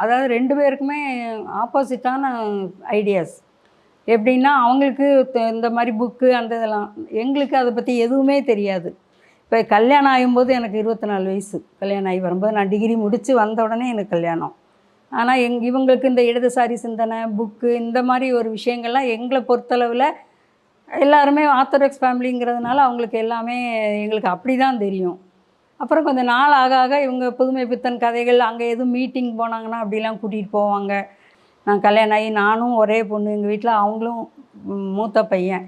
அதாவது 2 பேருக்குமே ஆப்போசிட்டான ஐடியாஸ். எப்படின்னா, அவங்களுக்கு இந்த மாரி புக்கு அந்த இதெல்லாம். எங்களுக்கு அதை பற்றி எதுவுமே தெரியாது. இப்போ கல்யாணம் ஆகும்போது எனக்கு 24 வயசு. கல்யாணம் ஆகி வரும்போது நான் டிகிரி முடித்து வந்த உடனே எனக்கு கல்யாணம். ஆனால் இவங்களுக்கு இந்த இடதுசாரி சிந்தனை, புக்கு இந்த மாதிரி ஒரு விஷயங்கள்லாம் எங்களை பொறுத்தளவில் எல்லாருமே ஆர்த்தடாக்ஸ் ஃபேமிலிங்கிறதுனால அவங்களுக்கு எல்லாமே எங்களுக்கு அப்படி தான் தெரியும். அப்புறம் கொஞ்சம் நாள் ஆக ஆக இவங்க புதுமை பித்தன் கதைகள், அங்கே எதுவும் மீட்டிங் போனாங்கன்னா அப்படிலாம் கூட்டிகிட்டு போவாங்க. நான் கல்யாணம் ஆகி நானும் ஒரே பொண்ணு எங்கள் வீட்டில், அவங்களும் மூத்த பையன்.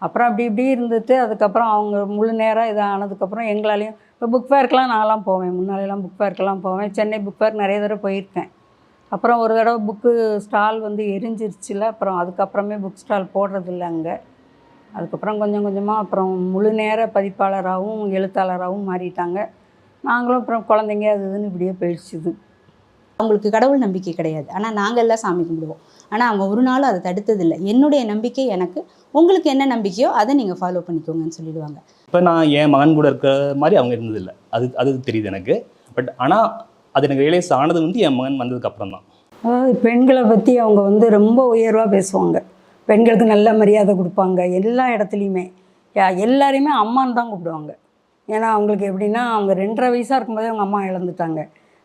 அப்புறம் அப்படி இப்படி இருந்துட்டு அதுக்கப்புறம் அவங்க முழு நேரம் இதாக ஆனதுக்கப்புறம் எங்களாலேயும் இப்போ புக் ஃபேருக்கெலாம் நான்லாம் போவேன். முன்னாடியெல்லாம் புக் ஃபேருக்கெல்லாம் போவேன். சென்னை புக் ஃபேர் நிறைய தடவை போயிருக்கேன். அப்புறம் ஒரு தடவை புக்கு ஸ்டால் வந்து எரிஞ்சிருச்சுல, அப்புறம் அதுக்கப்புறமே புக் ஸ்டால் போடுறதில்ல அங்கே. அதுக்கப்புறம் கொஞ்சம் கொஞ்சமாக அப்புறம் முழு நேர பதிப்பாளராகவும் எழுத்தாளராகவும் மாறிட்டாங்க. நாங்களும் அப்புறம் குழந்தைங்க அது இதுன்னு இப்படியே போயிடுச்சுது. அவங்களுக்கு கடவுள் நம்பிக்கை கிடையாது. ஆனால் நாங்கள் எல்லாம் சாமி கும்பிடுவோம். ஆனால் அவங்க ஒரு நாளும் அதை தடுத்ததில்லை. என்னுடைய நம்பிக்கை எனக்கு, உங்களுக்கு என்ன நம்பிக்கையோ அதை நீங்கள் ஃபாலோ பண்ணிக்கோங்கன்னு சொல்லிடுவாங்க. இப்போ நான் என் மகன் கூட இருக்கிற மாதிரி அவங்க இருந்ததில்லை. அது தெரியுது எனக்கு. பட் ஆனால் அது எனக்கு ரியலைஸ் ஆனது வந்து என் மகன் வந்ததுக்கப்புறம் தான். அதாவது பெண்களை பற்றி அவங்க வந்து ரொம்ப உயர்வாக பேசுவாங்க. பெண்களுக்கு நல்ல மரியாதை கொடுப்பாங்க எல்லா இடத்துலையுமே. எல்லாரையுமே அம்மான்னு தான் கூப்பிடுவாங்க. ஏன்னா அவங்களுக்கு எப்படின்னா, அவங்க 2.5 வயசாக இருக்கும்போதே அவங்க அம்மா இழந்துட்டாங்க.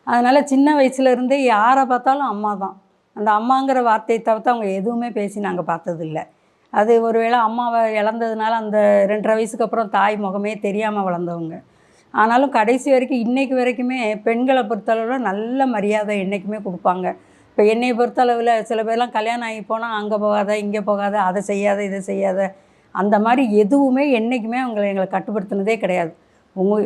அதனால் சின்ன வயசுலேருந்தே யாரை பார்த்தாலும் அம்மா தான். அந்த அம்மாங்கிற வார்த்தையை தவிர்த்து அவங்க எதுவுமே பேசி நாங்கள் பார்த்ததில்ல. அது ஒரு வேளை அம்மாவை இழந்ததுனால அந்த 2.5 வயசுக்கு அப்புறம் தாய் முகமே தெரியாமல் வளர்ந்தவங்க. ஆனாலும் கடைசி வரைக்கும் இன்றைக்கு வரைக்குமே பெண்களை பொறுத்தளவில் நல்ல மரியாதை என்றைக்குமே கொடுப்பாங்க. இப்போ என்னை பொறுத்தளவில் சில பேர்லாம் கல்யாணம் ஆகி போனால் அங்கே போகாத, இங்கே போகாத, அதை செய்யாத, இதை செய்யாத, அந்த மாதிரி எதுவுமே என்றைக்குமே எங்களை கட்டுப்படுத்தினதே கிடையாது.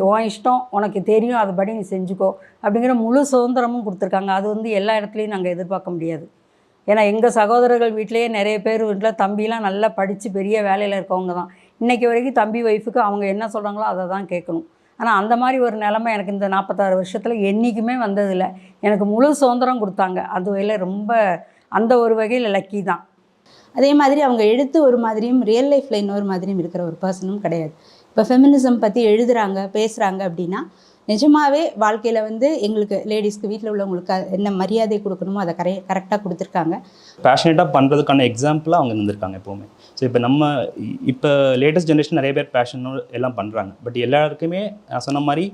உன் இஷ்டம், உனக்கு தெரியும், அதுபடி நீ செஞ்சுக்கோ அப்படிங்கிற முழு சுதந்திரமும் கொடுத்துருக்காங்க. அது வந்து எல்லா இடத்துலையும் நாங்கள் எதிர்பார்க்க முடியாது. ஏன்னா எங்கள் சகோதரர்கள் வீட்டிலேயே நிறைய பேர் வீட்டில் தம்பிலாம் நல்லா படித்து பெரிய வேலையில் இருக்கவங்க தான். இன்றைக்கி வரைக்கும் தம்பி ஒய்ஃபுக்கு அவங்க என்ன சொல்கிறாங்களோ அதை தான் கேட்கணும். ஆனால் அந்த மாதிரி ஒரு நிலைமை எனக்கு இந்த 46 வருஷத்தில் என்றைக்குமே வந்ததில்லை. எனக்கு முழு சுதந்திரம் கொடுத்தாங்க. அது வகையில் ரொம்ப அந்த ஒரு வகையில் லக்கி தான். அதே மாதிரி அவங்க எழுத்து ஒரு மாதிரியும் ரியல் லைஃப்பில் இன்னொரு மாதிரியும் இருக்கிற ஒரு பர்சனும் கிடையாது. இப்போ ஃபெமினிசம் பற்றி எழுதுகிறாங்க, பேசுகிறாங்க அப்படின்னா நிஜமாகவே வாழ்க்கையில் வந்து எங்களுக்கு லேடிஸ்க்கு வீட்டில் உள்ளவங்களுக்கு என்ன மரியாதை கொடுக்கணுமோ அதை கரெக்டாக கொடுத்துருக்காங்க. பேஷனேட்டாக பண்ணுறதுக்கான எக்ஸாம்பிளாக அவங்க இருந்திருக்காங்க எப்போவுமே. ஸோ இப்போ லேட்டஸ்ட் ஜென்ரேஷன் நிறைய பேர் பேஷனோடு எல்லாம் பண்ணுறாங்க. பட் எல்லாருக்குமே நான் சொன்ன மாதிரி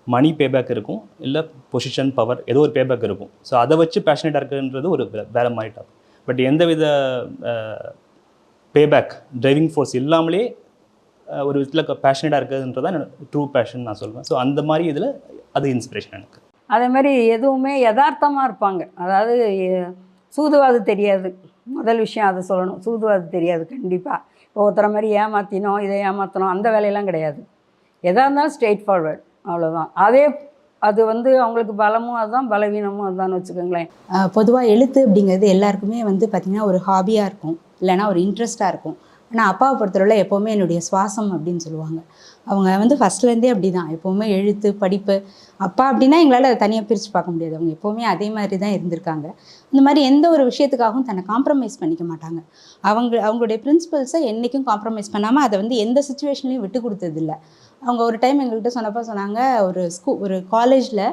மணி பேபேக் இருக்கும், இல்லை பொசிஷன், பவர், ஏதோ ஒரு பேபேக் இருக்கும். ஸோ அதை வச்சு பேஷனேட்டாக இருக்குன்றது ஒரு வேறு மாதிரி டாப். பட் எந்தவித பேபேக், டிரைவிங் ஃபோர்ஸ் இல்லாமலே ஒரு விதத்தில் பேஷனேட்டாக இருக்குதுன்றதான் ட்ரூ பேஷன் நான் சொல்லுவேன். ஸோ அந்த மாதிரி இதில் அது இன்ஸ்பிரேஷன் எனக்கு. அதே மாதிரி எதுவுமே யதார்த்தமாக இருப்பாங்க. அதாவது சூதுவாது தெரியாது. முதல் விஷயம் அதை சொல்லணும். சூதுவாது தெரியாது கண்டிப்பாக. இப்போ ஒருத்தரை மாதிரி ஏமாற்றினோம், இதை ஏமாற்றணும், அந்த வேலையெல்லாம் கிடையாது. எதாக இருந்தாலும் ஸ்ட்ரெயிட் ஃபார்வர்ட், அவ்வளோதான். அது வந்து அவங்களுக்கு பலமும் அதுதான், பலவீனமும் அதுதான் வச்சுக்கோங்களேன். பொதுவாக எழுத்து அப்படிங்கிறது எல்லாருக்குமே வந்து பார்த்திங்கன்னா ஒரு ஹாபியாக இருக்கும், இல்லைனா ஒரு இன்ட்ரெஸ்ட்டாக இருக்கும். ஆனால் அப்பாவை பொறுத்தவரையில் எப்போவுமே என்னுடைய சுவாசம் அப்படின்னு சொல்லுவாங்க. அவங்க வந்து ஃபஸ்ட்லேருந்தே அப்படி தான், எப்போவுமே எழுத்து, படிப்பு. அப்பா அப்படின்னா எங்களால் அதை தனியாக பிரித்து பார்க்க முடியாது. அவங்க எப்போவுமே அதே மாதிரி தான் இருந்திருக்காங்க. இந்த மாதிரி எந்த ஒரு விஷயத்துக்காகவும் தன்னை காம்ப்ரமைஸ் பண்ணிக்க மாட்டாங்க. அவங்களுடைய பிரின்சிபல்ஸை என்றைக்கும் காம்ப்ரமைஸ் பண்ணாமல் அதை வந்து எந்த சுச்சுவேஷன்லையும் விட்டு கொடுத்ததில்ல. அவங்க ஒரு டைம் எங்கள்கிட்ட சொன்னப்போ சொன்னாங்க, ஒரு காலேஜில்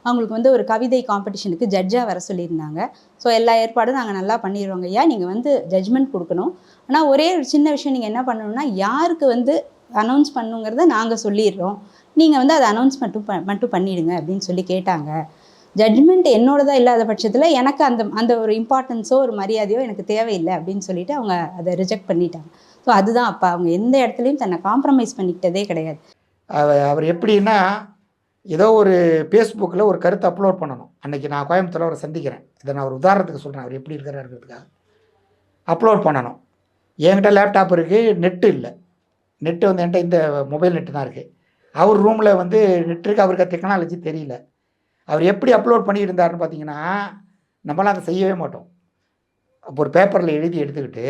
அவங்களுக்கு வந்து ஒரு கவிதை காம்படிஷனுக்கு ஜட்ஜாக வர சொல்லியிருந்தாங்க. ஸோ எல்லா ஏற்பாடும் நாங்கள் நல்லா பண்ணிடுவோங்க ஐயா, நீங்கள் வந்து ஜட்ஜ்மெண்ட் கொடுக்கணும். ஆனால் ஒரே ஒரு சின்ன விஷயம் நீங்கள் என்ன பண்ணணும்னா, யாருக்கு வந்து அனௌன்ஸ் பண்ணுங்கிறத நாங்கள் சொல்லிடுறோம், நீங்கள் வந்து அதை அனௌன்ஸ் மட்டும் பண்ணிவிடுங்க அப்படின்னு சொல்லி கேட்டாங்க. ஜட்ஜ்மெண்ட் என்னோடதாக இல்லாத பட்சத்தில் எனக்கு அந்த ஒரு இம்பார்ட்டன்ஸோ ஒரு மரியாதையோ எனக்கு தேவையில்லை அப்படின்னு சொல்லிட்டு அவங்க அதை ரிஜெக்ட் பண்ணிட்டாங்க. ஸோ அதுதான் அப்பா, அவங்க எந்த இடத்துலையும் தன்னை காம்ப்ரமைஸ் பண்ணிக்கிட்டதே கிடையாது. அவர் எப்படின்னா, ஏதோ ஒரு ஃபேஸ்புக்கில் ஒரு கருத்தை அப்லோட் பண்ணணும். அன்றைக்கி நான் கோயம்புத்தூரில் அவரை சந்திக்கிறேன். இதை நான் ஒரு உதாரணத்துக்கு சொல்கிறேன், அவர் எப்படி இருக்கிறாருங்கிறதுக்காக. அப்லோட் பண்ணணும். என்கிட்ட லேப்டாப் இருக்குது, நெட்டு இல்லை. நெட்டு வந்து என்கிட்ட இந்த மொபைல் நெட்டு தான் இருக்குது. அவர் ரூமில் வந்து நெட் இருக்குது, அவருக்கு டெக்னாலஜி தெரியல. அவர் எப்படி அப்லோட் பண்ணியிருந்தாருன்னு பார்த்தீங்கன்னா, நம்மளாம் அதை செய்யவே மாட்டோம். அப்போ ஒரு பேப்பரில் எழுதி எடுத்துக்கிட்டு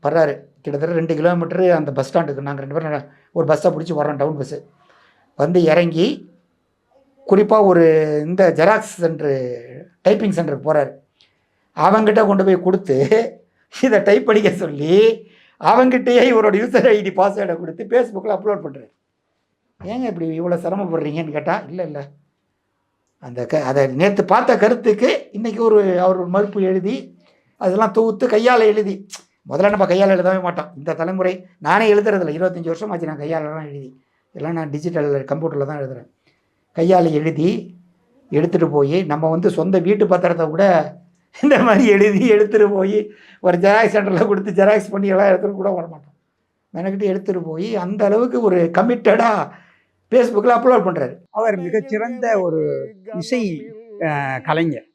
வர்றாரு. கிட்டத்தட்ட 2 கிலோமீட்டரு அந்த பஸ் ஸ்டாண்டுக்கு நாங்கள் 2 பேரும் ஒரு பஸ்ஸை பிடிச்சி வரோம், டவுன் பஸ்ஸு. வந்து இறங்கி குறிப்பாக ஒரு இந்த ஜெராக்ஸ் சென்டரு, டைப்பிங் சென்டருக்கு போகிறாரு. அவங்ககிட்ட கொண்டு போய் கொடுத்து இதை டைப் படிக்க சொல்லி அவங்ககிட்டயே இவரோட யூசர் ஐடி பாஸ்வேர்டை கொடுத்து ஃபேஸ்புக்கில் அப்லோட் பண்ணுறாரு. ஏங்க இப்படி இவ்வளோ சிரமப்படுறீங்கன்னு கேட்டால், இல்லை அதை நேற்று பார்த்த கருத்துக்கு இன்றைக்கி அவர் ஒரு மறுப்பு எழுதி அதெல்லாம் தொகுத்து கையால் எழுதி, முதல்ல நம்ம கையால் எழுதவே மாட்டோம் இந்த தலைமுறை. நானே எழுதுறதில்ல, 25 வருஷம் ஆச்சு நான் கையாலலாம் எழுதி. எல்லாம் நான் டிஜிட்டல் கம்ப்யூட்டரில் தான் எழுதுகிறேன். கையால் எழுதி எடுத்துகிட்டு போய் நம்ம சொந்த வீட்டு பத்திரத்தை கூட இந்த மாதிரி எழுதி எடுத்துகிட்டு போய் ஒரு ஜெராக்ஸ் சென்டரில் கொடுத்து ஜெராக்ஸ் பண்ணி எல்லாம் எடுத்துகிட்டு கூட வர மாட்டோம். மெனக்கிட்டு எடுத்துகிட்டு போய் அந்த அளவுக்கு ஒரு கமிட்டடாக ஃபேஸ்புக்கில் அப்லோட் பண்ணுறாரு. அவர் மிகச்சிறந்த ஒரு இசை கலைஞர்.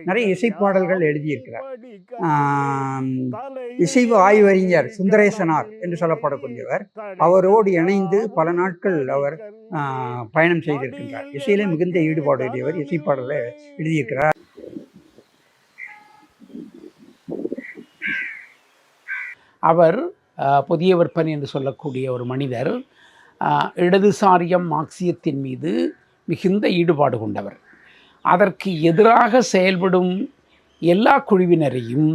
நிறைய இசைப்பாடல்கள் எழுதியிருக்கிறார். இசைவு ஆய்வறிஞர் சுந்தரேசனார் என்று சொல்லப்படக்கூடியவர். அவரோடு இணைந்து பல நாட்கள் அவர் பயணம் செய்திருக்கின்றார். இசையிலே மிகுந்த ஈடுபாடு உடையவர். இசைப்பாடலை எழுதியிருக்கிறார். அவர் புதிய விற்பனை என்று சொல்லக்கூடிய ஒரு மனிதர். இடதுசாரியம் மார்க்சியத்தின் மீது மிகுந்த ஈடுபாடு கொண்டவர். அதற்கு எதிராக செயல்படும் எல்லா குழுவினரையும்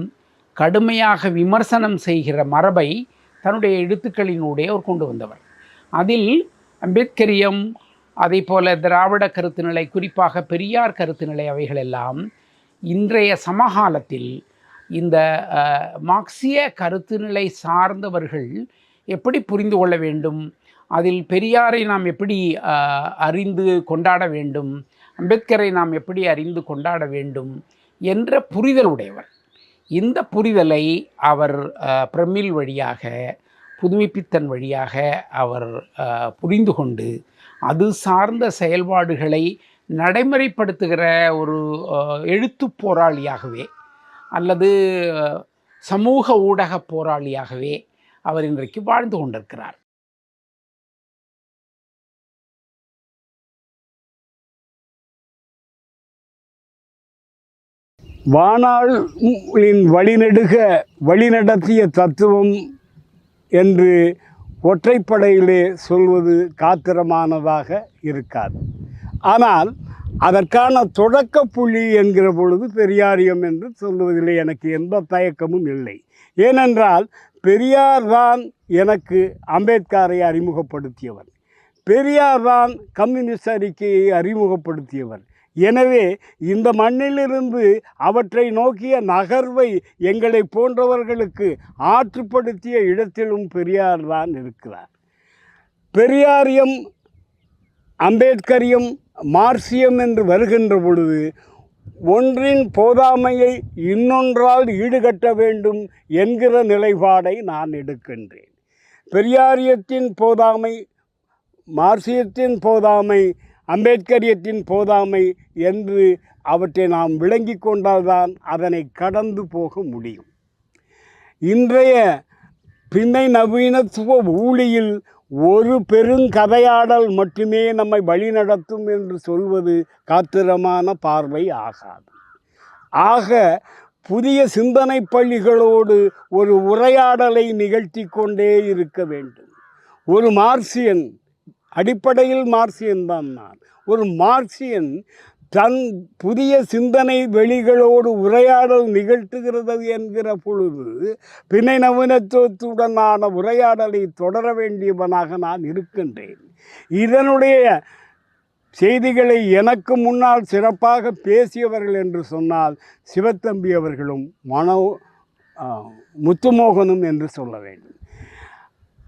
கடுமையாக விமர்சனம் செய்கிற மரபை தன்னுடைய எழுத்துக்களினூடே அவர் கொண்டு வந்தவர். அதில் அம்பேத்கரியம், அதே போல திராவிட கருத்துநிலை, குறிப்பாக பெரியார் கருத்துநிலை, அவைகளெல்லாம் இன்றைய சமகாலத்தில் இந்த மார்க்சிய கருத்துநிலை சார்ந்தவர்கள் எப்படி புரிந்து கொள்ள வேண்டும், அதில் பெரியாரை நாம் எப்படி அறிந்து கொண்டாட வேண்டும், அம்பேத்கரை நாம் எப்படி அறிந்து கொண்டாட வேண்டும் என்ற புரிதல் உடையவர். இந்த புரிதலை அவர் பிரமிழ் வழியாக, புதுமைப்பித்தன் வழியாக அவர் புரிந்து கொண்டு அது சார்ந்த செயல்பாடுகளை நடைமுறைப்படுத்துகிற ஒரு எழுத்து போராளியாகவே அல்லது சமூக ஊடக போராளியாகவே அவர் இன்றைக்கு வாழ்ந்து கொண்டிருக்கிறார். வானாளின் வழிநடத்திய தத்துவம் என்று ஒற்றைப்படையிலே சொல்வது காத்திரமானதாக இருக்காது. ஆனால் அதற்கான தொடக்க புள்ளி என்கிற பொழுது பெரியாரியம் என்று சொல்வதிலே எனக்கு எந்த தயக்கமும் இல்லை. ஏனென்றால் பெரியார் தான் எனக்கு அம்பேத்கரை அறிமுகப்படுத்தியவர். பெரியார் தான் கம்யூனிஸ்ட் அறிக்கையை அறிமுகப்படுத்தியவர். எனவே இந்த மண்ணிலிருந்து அவற்றை நோக்கிய நகர்வை எங்களை போன்றவர்களுக்கு ஆற்றுப்படுத்திய இடத்திலும் பெரியார் தான் இருக்கிறார். பெரியாரியம், அம்பேத்கரியம், மார்க்சியம் என்று வருகின்ற பொழுது ஒன்றின் போதாமையை இன்னொன்றால் ஈடுகட்ட வேண்டும் என்கிற நிலைப்பாடை நான் எடுக்கின்றேன். பெரியாரியத்தின் போதாமை, மார்க்சியத்தின் போதாமை, அம்பேத்கரியத்தின் போதாமை என்று அவற்றை நாம் விளங்கி கொண்டால்தான் அதனை கடந்து போக முடியும். இன்றைய பின்னை நவீனத்துவ ஊழியில் ஒரு பெருங்கதையாடல் மட்டுமே நம்மை வழிநடத்தும் என்று சொல்வது காத்திரமான பார்வை ஆகாது. ஆக புதிய சிந்தனை பள்ளிகளோடு ஒரு உரையாடலை நிகழ்த்தி கொண்டே இருக்க வேண்டும். ஒரு மார்க்சியன், அடிப்படையில் மார்க்சியன் தான் நான், ஒரு மார்க்சியன் தன் புதிய சிந்தனை வெளிகளோடு உரையாடல் நிகழ்த்துகிறது என்கிற பொழுது பின்னை நவீனத்துவத்துடனான உரையாடலை தொடர வேண்டியவனாக நான் இருக்கின்றேன். இதனுடைய செய்திகளை எனக்கு முன்னால் சிறப்பாக பேசியவர்கள் என்று சொன்னால் சிவத்தம்பி அவர்களும் முத்துமோகனும் என்று சொல்ல வேண்டும்.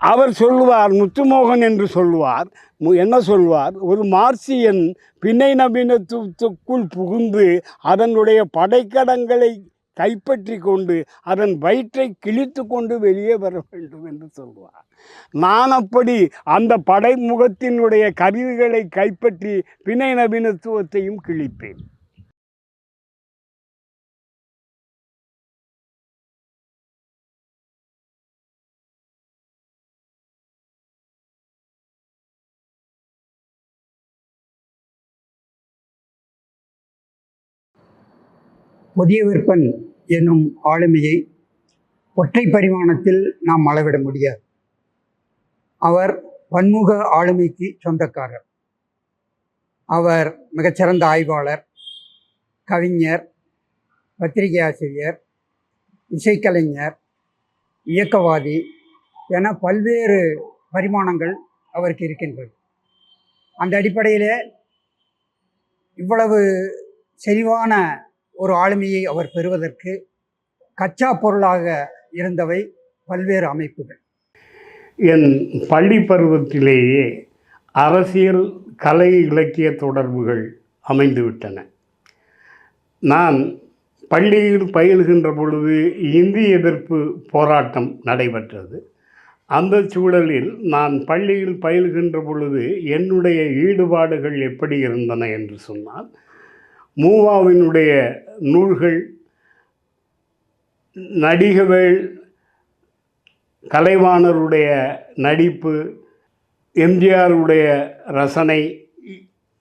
அவர் சொல்லுவார், முத்துமோகன் என்று சொல்லுவார், என்ன சொல்வார், ஒரு மார்க்சியன் பின்னை நவீனத்துவத்துக்குள் புகுந்து அதனுடைய படைக்கடங்களை கைப்பற்றி கொண்டு அதன் வயிற்றை கிழித்து கொண்டு வெளியே வர வேண்டும் என்று சொல்வார். நான் அப்படி அந்த படைமுகத்தினுடைய கருவிகளை கைப்பற்றி பின்னை நவீனத்துவத்தையும் கிழிப்பேன். புதிய விற்பன் என்னும் ஆளுமையை ஒற்றை பரிமாணத்தில் நாம் அளவிட முடியாது. அவர் பன்முக ஆளுமைக்கு சொந்தக்காரர். அவர் மிகச்சிறந்த ஆய்வாளர், கவிஞர், பத்திரிகை ஆசிரியர், இசைக்கலைஞர், இயக்கவாதி என பல்வேறு பரிமாணங்கள் அவருக்கு இருக்கின்றது. அந்த அடிப்படையில் இவ்வளவு செறிவான ஒரு ஆளுமையை அவர் பெறுவதற்கு கச்சா பொருளாக இருந்தவை பல்வேறு அமைப்புகள். என் பள்ளி பருவத்திலேயே அரசியல் கலை இலக்கிய தொடர்புகள் அமைந்துவிட்டன. நான் பள்ளியில் பயில்கின்ற பொழுது இந்தி எதிர்ப்பு போராட்டம் நடைபெற்றது. அந்த சூழலில் நான் பள்ளியில் பயில்கின்ற பொழுது என்னுடைய ஈடுபாடுகள் எப்படி இருந்தன என்று சொன்னால், மூவாவினுடைய நூல்கள், நடிகவேள் கலைவாணருடைய நடிப்பு, எம்ஜிஆருடைய ரசனை,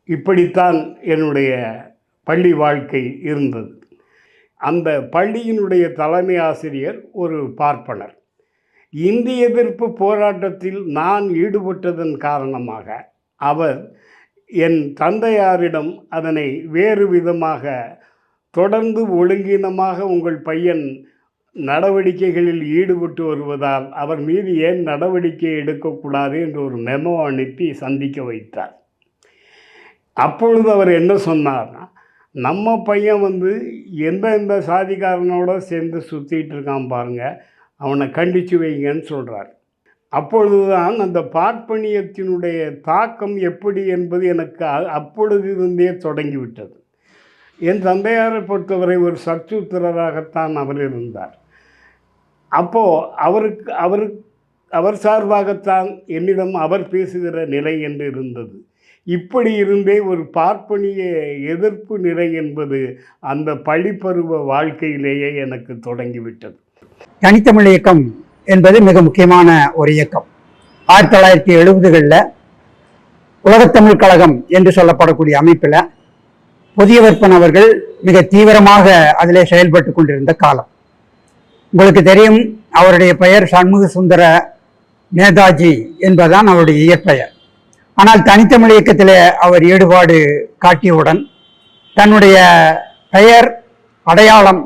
இப்படித்தான் என்னுடைய பள்ளி வாழ்க்கை இருந்தது. அந்த பள்ளியினுடைய தலைமை ஆசிரியர் ஒரு பார்ப்பனர். இந்திய எதிர்ப்பு போராட்டத்தில் நான் ஈடுபட்டதன் காரணமாக அவர் என் தந்தையாரிடம் அதனை வேறு விதமாக தொடர்ந்து ஒழுங்கீனமாக உங்கள் பையன் நடவடிக்கைகளில் ஈடுபட்டு வருவதால் அவர் மீது ஏன் நடவடிக்கை எடுக்கக்கூடாது என்று ஒரு மெமோ அனுப்பி சந்திக்க வைத்தார். அப்பொழுது அவர் என்ன சொன்னார்னா, நம்ம பையன் எந்த சாதிக்காரனோட சேர்ந்து சுற்றிட்டு இருக்கான் பாருங்கள், அவனை கண்டித்து வைங்கன்னு சொல்கிறார். அப்பொழுதுதான் அந்த பார்ப்பனியத்தினுடைய தாக்கம் எப்படி என்பது எனக்கு அப்பொழுதிருந்தே தொடங்கிவிட்டது. என் தந்தையாரை பொறுத்தவரை ஒரு சற்சூத்திரராகத்தான் அவர் இருந்தார். அப்போது அவர் சார்பாகத்தான் என்னிடம் அவர் பேசுகிற நிலை என்று இருந்தது. இப்படி இருந்தே ஒரு பார்ப்பனிய எதிர்ப்பு நிலை என்பது அந்த பள்ளிப்பருவ வாழ்க்கையிலேயே எனக்கு தொடங்கிவிட்டது. தனித்தமிழ் இயக்கம் என்பது மிக முக்கியமான ஒரு இயக்கம். 1970களில் உலகத்தமிழ் கழகம் என்று சொல்லப்படக்கூடிய அமைப்பில் புதியவர்ப்பன் அவர்கள் மிக தீவிரமாக அதிலே செயல்பட்டு கொண்டிருந்த காலம். உங்களுக்கு தெரியும், அவருடைய பெயர் சண்முக சுந்தர நேதாஜி என்பதுதான் அவருடைய இயற்பெயர். ஆனால் தனித்தமிழ் இயக்கத்திலே அவர் ஈடுபாடு காட்டியவுடன் தன்னுடைய பெயர் அடையாளம்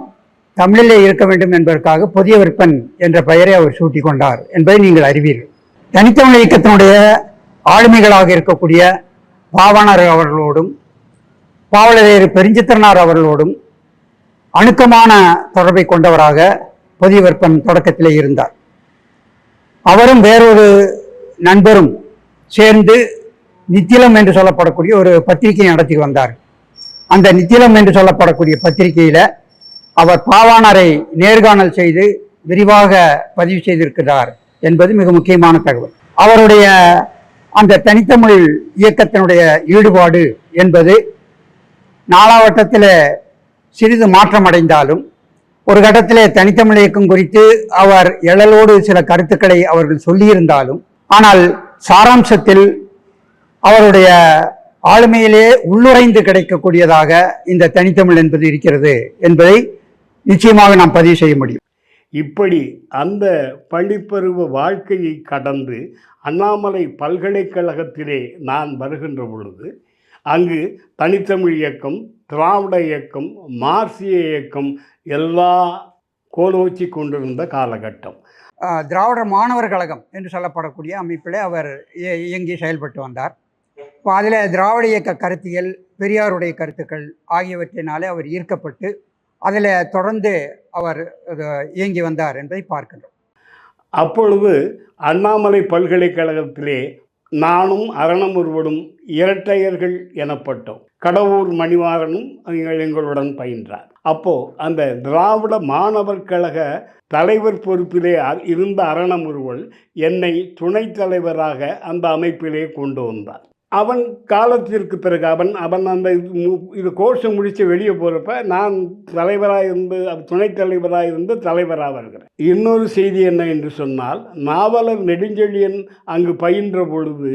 தமிழிலே இருக்க வேண்டும் என்பதற்காக புதியவர்ப்பன் என்ற பெயரை அவர் சூட்டி கொண்டார் என்பதை நீங்கள் அறிவீர்கள். தனித்தமிழ் இயக்கத்தினுடைய ஆளுமைகளாக இருக்கக்கூடிய பாவாணர் அவர்களோடும் பாவலரேறு பெருஞ்சித்திரனார் அவர்களோடும் அணுக்கமான தொடர்பை கொண்டவராக புதியவர்ப்பன் தொடக்கத்திலே இருந்தார். அவரும் வேறொரு நண்பரும் சேர்ந்து நித்திலம் என்று சொல்லப்படக்கூடிய ஒரு பத்திரிகை நடத்தி வந்தார். அந்த நித்திலம் என்று சொல்லப்படக்கூடிய பத்திரிகையில் அவர் பாவாணரை நேர்காணல் செய்து விரிவாக பதிவு செய்திருக்கிறார் என்பது மிக முக்கியமான தகவல். அவருடைய அந்த தனித்தமிழ் இயக்கத்தினுடைய ஈடுபாடு என்பது நாளாவட்டத்தில் சிறிது மாற்றம் அடைந்தாலும் ஒரு கட்டத்திலே தனித்தமிழ் இயக்கம் குறித்து அவர் எழலோடு சில கருத்துக்களை அவர்கள் சொல்லியிருந்தாலும், ஆனால் சாராம்சத்தில் அவருடைய ஆளுமையிலே உள்ளுரைந்து கிடைக்கக்கூடியதாக இந்த தனித்தமிழ் என்பது இருக்கிறது என்பதை நிச்சயமாக நாம் பதிவு செய்ய முடியும். இப்படி அந்த பள்ளிப்பருவ வாழ்க்கையை கடந்து அண்ணாமலை பல்கலைக்கழகத்திலே நான் வருகின்ற பொழுது அங்கு தனித்தமிழ் இயக்கம், திராவிட இயக்கம், மார்க்சிய இயக்கம் எல்லா கோலோச்சி கொண்டிருந்த காலகட்டம். திராவிட மாணவர் கழகம் என்று சொல்லப்படக்கூடிய அமைப்பில் அவர் இயங்கி செயல்பட்டு வந்தார். இப்போ அதில் திராவிட இயக்க கருத்தியல், பெரியாருடைய கருத்துக்கள் ஆகியவற்றினாலே அவர் ஈர்க்கப்பட்டு அதில் தொடர்ந்து அவர் இயங்கி வந்தார் என்பதை பார்க்கின்றோம். அப்பொழுது அண்ணாமலை பல்கலைக்கழகத்திலே நானும் அரணமுருவனும் இரட்டையர்கள் எனப்பட்டோம். கடவுர் மணிவாரனும் எங்களுடன் பயின்றார். அப்போது அந்த திராவிட மாணவர் கழக தலைவர் பொறுப்பிலே இருந்த அரணமுருவன் என்னை துணைத் தலைவராக அந்த அமைப்பிலே கொண்டு வந்தார். அவன் காலத்திற்கு பிறகு அவன் அந்த இது கோர்ஸை முடித்து வெளியே போகிறப்ப நான் தலைவராக இருந்து துணைத் தலைவராக இருந்து தலைவராக வருகிறேன். இன்னொரு செய்தி என்ன என்று சொன்னால், நாவலர் நெடுஞ்செழியன் அங்கு பயின்ற பொழுது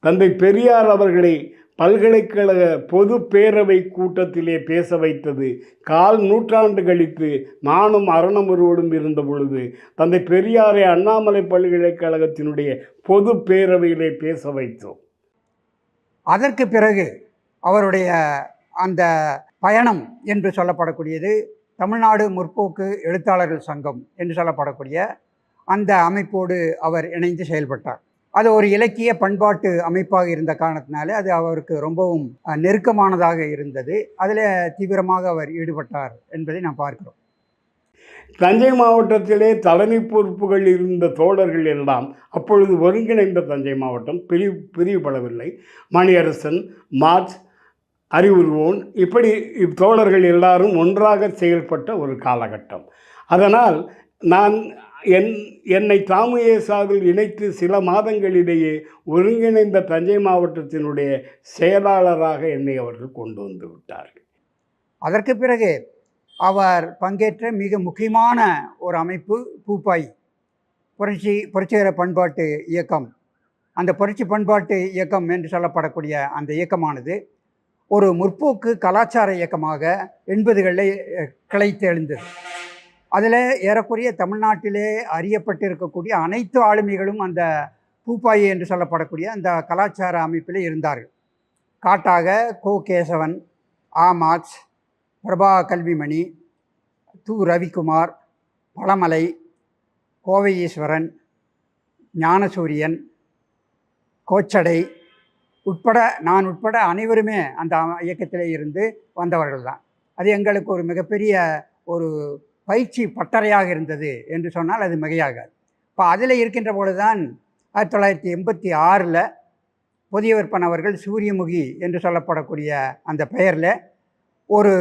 தந்தை பெரியார் அவர்களை பல்கலைக்கழக பொது பேரவை கூட்டத்திலே பேச வைத்தது 1/4 நூற்றாண்டு கழித்து நானும் அரணமுருவனும் இருந்த பொழுது தந்தை பெரியாரை அண்ணாமலை பல்கலைக்கழகத்தினுடைய பொது பேரவையிலே பேச வைத்தோம். அதற்கு பிறகு அவருடைய அந்த பயணம் என்று சொல்லப்படக்கூடியது தமிழ்நாடு முற்போக்கு எழுத்தாளர்கள் சங்கம் என்று சொல்லப்படக்கூடிய அந்த அமைப்போடு அவர் இணைந்து செயல்பட்டார். அது ஒரு இலக்கிய பண்பாட்டு அமைப்பாக இருந்த காரணத்தினாலே அது அவருக்கு ரொம்பவும் நெருக்கமானதாக இருந்தது. அதில் தீவிரமாக அவர் ஈடுபட்டார் என்பதை நாம் பார்க்கிறோம். தஞ்சை மாவட்டத்திலே தலைமை பொறுப்புகள் இருந்த தோழர்கள் எல்லாம் அப்பொழுது ஒருங்கிணைந்த தஞ்சை மாவட்டம் பிரிவுபடவில்லை. மணியரசன், மார்ச், அறிவுறுவோன், இப்படி தோழர்கள் எல்லாரும் ஒன்றாக செயல்பட்ட ஒரு காலகட்டம். அதனால் நான் என்னை தாமுயேசாவில் இணைத்து சில மாதங்களிலேயே ஒருங்கிணைந்த தஞ்சை மாவட்டத்தினுடைய செயலாளராக என்னை அவர்கள் கொண்டு வந்து விட்டார்கள். அதற்கு பிறகு அவர் பங்கேற்ற மிக முக்கியமான ஒரு அமைப்பு பூப்பாய் புரட்சிகர பண்பாட்டு இயக்கம். அந்த புரட்சி பண்பாட்டு இயக்கம் என்று சொல்லப்படக்கூடிய அந்த இயக்கமானது ஒரு முற்போக்கு கலாச்சார இயக்கமாக 80களில் கிளைத்தெழுந்தது. அதில் ஏறக்குறைய தமிழ்நாட்டிலே அறியப்பட்டிருக்கக்கூடிய அனைத்து ஆளுமைகளும் அந்த பூப்பாய் என்று சொல்லப்படக்கூடிய அந்த கலாச்சார அமைப்பில் இருந்தார்கள். காட்டாக கோ கேசவன், மார்க்ஸ், பிரபா கல்விமணி, து ரவிக்குமார், பழமலை, கோவை ஈஸ்வரன், ஞானசூரியன், கோச்சடை உட்பட நான் உட்பட அனைவருமே அந்த இயக்கத்திலே இருந்து வந்தவர்கள் தான். அது எங்களுக்கு ஒரு மிகப்பெரிய ஒரு பயிற்சி பட்டறையாக இருந்தது என்று சொன்னால் அது மிகையாகாது. இப்போ அதில் இருக்கின்ற பொழுது தான் 1986 புதிய விற்பன் அவர்கள் சூரியமுகி என்று சொல்லப்படக்கூடிய அந்த பெயரில் ஒரு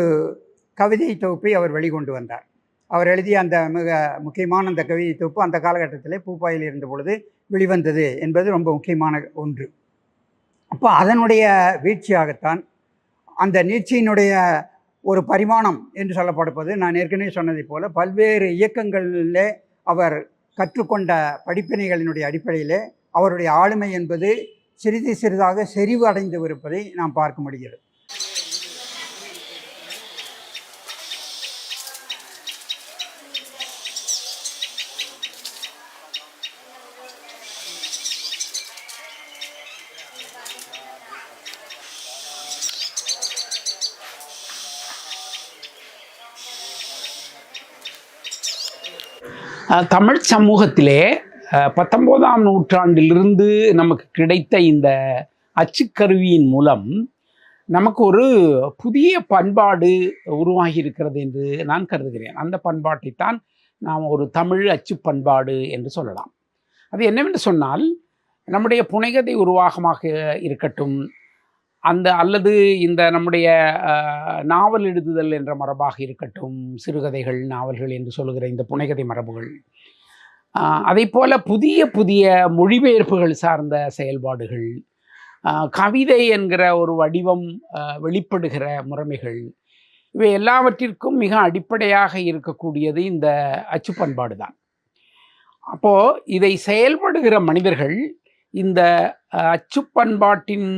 கவிதை தொகுப்பை அவர் வெளிக்கொண்டு வந்தார். அவர் எழுதிய அந்த மிக முக்கியமான அந்த கவிதை தொகுப்பு அந்த காலகட்டத்தில் பூப்பாயில் இருந்த பொழுது வெளிவந்தது என்பது ரொம்ப முக்கியமான ஒன்று. அப்போ அதனுடைய வீழ்ச்சியாகத்தான் அந்த நீட்சியினுடைய ஒரு பரிமாணம் என்று சொல்லப்படுவது, நான் ஏற்கனவே சொன்னதைப் போல பல்வேறு இயக்கங்களிலே அவர் கற்றுக்கொண்ட படிப்பினைகளினுடைய அடிப்படையிலே அவருடைய ஆளுமை என்பது சிறிது சிறிதாக செறிவு அடைந்து இருப்பதை நாம் பார்க்க முடிகிறது. தமிழ் சமூகத்திலே 19ஆம் நூற்றாண்டிலிருந்து நமக்கு கிடைத்த இந்த அச்சுக்கருவியின் மூலம் நமக்கு ஒரு புதிய பண்பாடு உருவாகி இருக்கிறது என்று நான் கருதுகிறேன். அந்த பண்பாட்டைத்தான் நாம் ஒரு தமிழ் அச்சு பண்பாடு என்று சொல்லலாம். அது என்னவென்று சொன்னால், நம்முடைய புனைகதை உருவாகமாக இருக்கட்டும், அல்லது இந்த நம்முடைய நாவல் எழுதுதல் என்ற மரபாக இருக்கட்டும், சிறுகதைகள், நாவல்கள் என்று சொல்லுகிற இந்த புனைகதை மரபுகள், அதை போல புதிய புதிய மொழிபெயர்ப்புகள் சார்ந்த செயல்பாடுகள், கவிதை என்கிற ஒரு வடிவம் வெளிப்படுகிற முறைமைகள், இவை எல்லாவற்றிற்கும் மிக அடிப்படையாக இருக்கக்கூடியது இந்த அச்சு பண்பாடு தான். அப்போது இதை செயல்படுகிற மனிதர்கள் இந்த அச்சு பண்பாட்டின்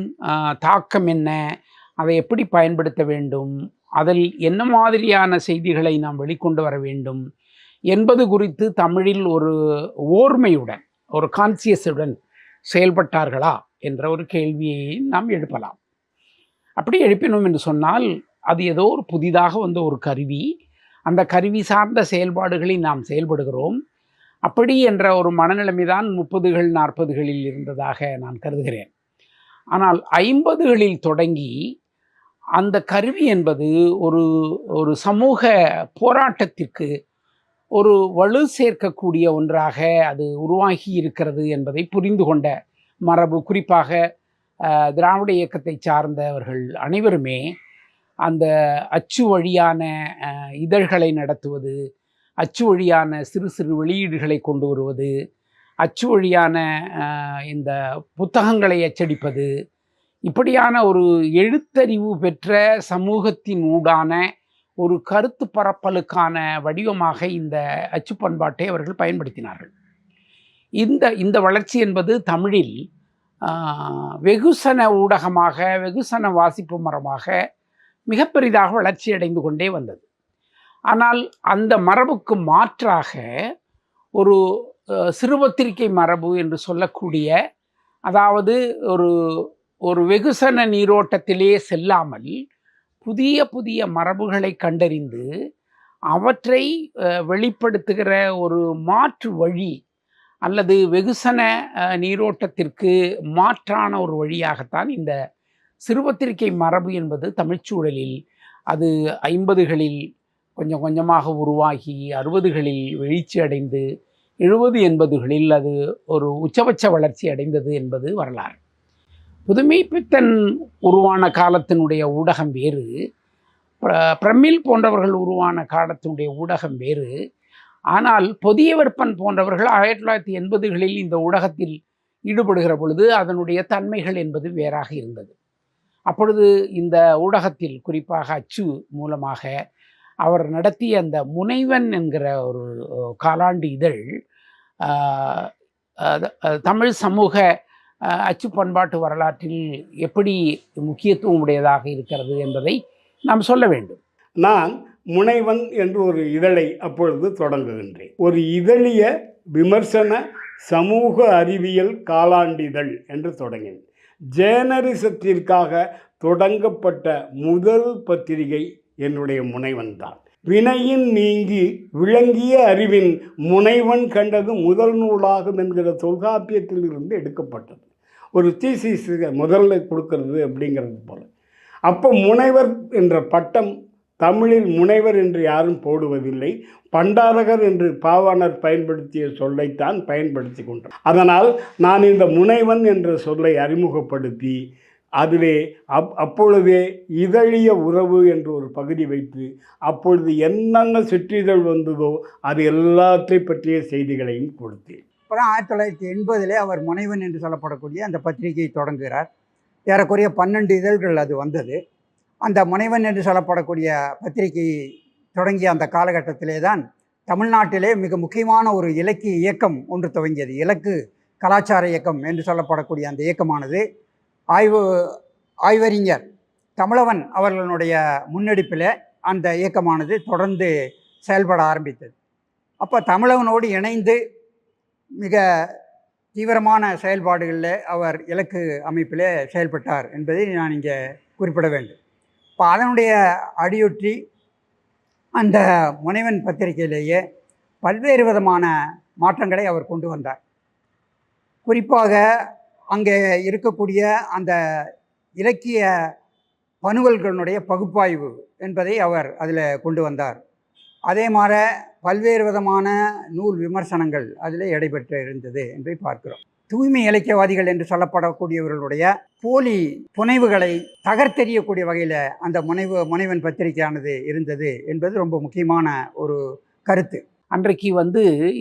தாக்கம் என்ன, அதை எப்படி பயன்படுத்த வேண்டும், அதில் என்ன மாதிரியான செய்திகளை நாம் வெளிக்கொண்டு வர வேண்டும் என்பது குறித்து தமிழில் ஒரு ஓர்மையுடன், ஒரு கான்சியஸுடன் செயல்பட்டார்களா என்ற ஒரு கேள்வியை நாம் எழுப்பலாம். அப்படி எழுப்பினோம் என்று சொன்னால், அது ஏதோ ஒரு புதிதாக வந்த ஒரு கருவி, அந்த கருவி சார்ந்த செயல்பாடுகளில் நாம் செயல்படுகிறோம். அப்படி என்ற ஒரு மனநிலைமை தான் 30கள் 40களில் இருந்ததாக நான் கருதுகிறேன். ஆனால் 50களில் தொடங்கி அந்த கருவி என்பது ஒரு சமூக போராட்டத்திற்கு ஒரு வலு சேர்க்கக்கூடிய ஒன்றாக அது உருவாகி இருக்கிறது என்பதை புரிந்து கொண்ட மரபு, குறிப்பாக திராவிட இயக்கத்தை சார்ந்தவர்கள் அனைவருமே அந்த அச்சு வழியான இதழ்களை நடத்துவது, அச்சு வழியான சிறு சிறு வெளியீடுகளை கொண்டு வருவது, அச்சு வழியான இந்த புத்தகங்களை அச்சடிப்பது, இப்படியான ஒரு எழுத்தறிவு பெற்ற சமூகத்தின் ஊடான ஒரு கருத்து பரப்பலுக்கான வடிவமாக இந்த அச்சு பண்பாட்டை அவர்கள் பயன்படுத்தினார்கள். இந்த வளர்ச்சி என்பது தமிழில் வெகுசன ஊடகமாக, வெகுசன வாசிப்பு மரமாக மிக பெரிதாக வளர்ச்சி அடைந்து கொண்டே வந்தது. ஆனால் அந்த மரபுக்கு மாற்றாக ஒரு சிறுபத்திரிகை மரபு என்று சொல்லக்கூடிய, அதாவது ஒரு வெகுசன நீரோட்டத்திலே செல்லாமல் புதிய புதிய மரபுகளை கண்டறிந்து அவற்றை வெளிப்படுத்துகிற ஒரு மாற்று வழி, அல்லது வெகுசன நீரோட்டத்திற்கு மாற்றான ஒரு வழியாகத்தான் இந்த சிறுபத்திரிகை மரபு என்பது தமிழ்ச்சூழலில் அது 50களில் கொஞ்சம் கொஞ்சமாக உருவாகி 60களில் எழுச்சி அடைந்து 70-80களில் அது ஒரு உச்சபட்ச வளர்ச்சி அடைந்தது என்பது வரலாறு. புதுமைப்பித்தன் உருவான காலத்தினுடைய ஊடகம் வேறு, பிரமிழ் போன்றவர்கள் உருவான காலத்தினுடைய ஊடகம் வேறு. ஆனால் பொதியவர்ப்பன் போன்றவர்கள் 1980களில் இந்த ஊடகத்தில் ஈடுபடுகிற பொழுது அதனுடைய தன்மைகள் என்பது வேறாக இருந்தது. அப்பொழுது இந்த ஊடகத்தில் குறிப்பாக அச்சு மூலமாக அவர் நடத்திய அந்த முனைவன் என்கிற ஒரு காலாண்டு இதழ் தமிழ் சமூக அச்சு பண்பாட்டு வரலாற்றில் எப்படி முக்கியத்துவம் உடையதாக இருக்கிறது என்பதை நாம் சொல்ல வேண்டும். நான் முனைவன் என்று ஒரு இதழை அப்பொழுது தொடங்குகின்றேன். ஒரு இதழிய விமர்சன சமூக அறிவியல் காலாண்டிதழ் என்று தொடங்கினேன். ஜேர்னலிசத்திற்காக தொடங்கப்பட்ட முதல் பத்திரிகை என்னுடைய முனைவன் தான். வினையின் நீங்கி விளங்கிய அறிவின் முனைவன் கண்டது முதல் நூலாகும் என்கிற தொல்காப்பியத்தில் இருந்து எடுக்கப்பட்டது. ஒரு தீசிஸ் முதல்ல கொடுக்கறது அப்படிங்கிறது போல. அப்போ முனைவர் என்ற பட்டம் தமிழில் முனைவர் என்று யாரும் போடுவதில்லை. பண்டாரகர் என்று பாவாணர் பயன்படுத்திய சொல்லைத்தான் பயன்படுத்தி கொண்டார். அதனால் நான் இந்த முனைவன் என்ற சொல்லை அறிமுகப்படுத்தி அதிலே அப்பொழுதே இதழிய உறவு என்று ஒரு பகுதி வைத்து அப்பொழுது என்னென்ன சிற்றிதழ் வந்ததோ அது எல்லாத்தை பற்றிய செய்திகளையும் கொடுத்தேன். அப்புறம் 1980 அவர் முனைவன் என்று சொல்லப்படக்கூடிய அந்த பத்திரிகையை தொடங்குகிறார். ஏறக்குறைய 12 இதழ்கள் அது வந்தது. அந்த முனைவன் என்று சொல்லப்படக்கூடிய பத்திரிகை தொடங்கிய அந்த காலகட்டத்திலே தான் தமிழ்நாட்டிலே மிக முக்கியமான ஒரு இலக்கிய இயக்கம் ஒன்று துவங்கியது. இலக்கு கலாச்சார இயக்கம் என்று சொல்லப்படக்கூடிய அந்த இயக்கமானது ஆய்வறிஞர் தமிழவன் அவர்களுடைய முன்னெடுப்பில் அந்த இயக்கமானது தொடர்ந்து செயல்பட ஆரம்பித்தது. அப்போ தமிழவனோடு இணைந்து மிக தீவிரமான செயல்பாடுகளில் அவர் இலக்கு அமைப்பில் செயல்பட்டார் என்பதை நான் இங்கே குறிப்பிட வேண்டும். இப்போ அதனுடைய அடியொற்றி அந்த முனைவன் பத்திரிகையிலேயே பல்வேறு விதமான மாற்றங்களை அவர் கொண்டு வந்தார். குறிப்பாக அங்கே இருக்கக்கூடிய அந்த இலக்கிய பணுவல்களுடைய பகுப்பாய்வு என்பதை அவர் அதில் கொண்டு வந்தார். அதே மாதிரி பல்வேறு விதமான நூல் விமர்சனங்கள் அதில் இடைபெற்று இருந்தது என்பதை பார்க்கிறோம். தூய்மை இலக்கியவாதிகள் என்று சொல்லப்படக்கூடியவர்களுடைய போலி புனைவுகளை தகர்த்தெறியக்கூடிய வகையில் அந்த முனைவன் பத்திரிகையானது இருந்தது என்பது ரொம்ப முக்கியமான ஒரு கருத்து. அன்றைக்கு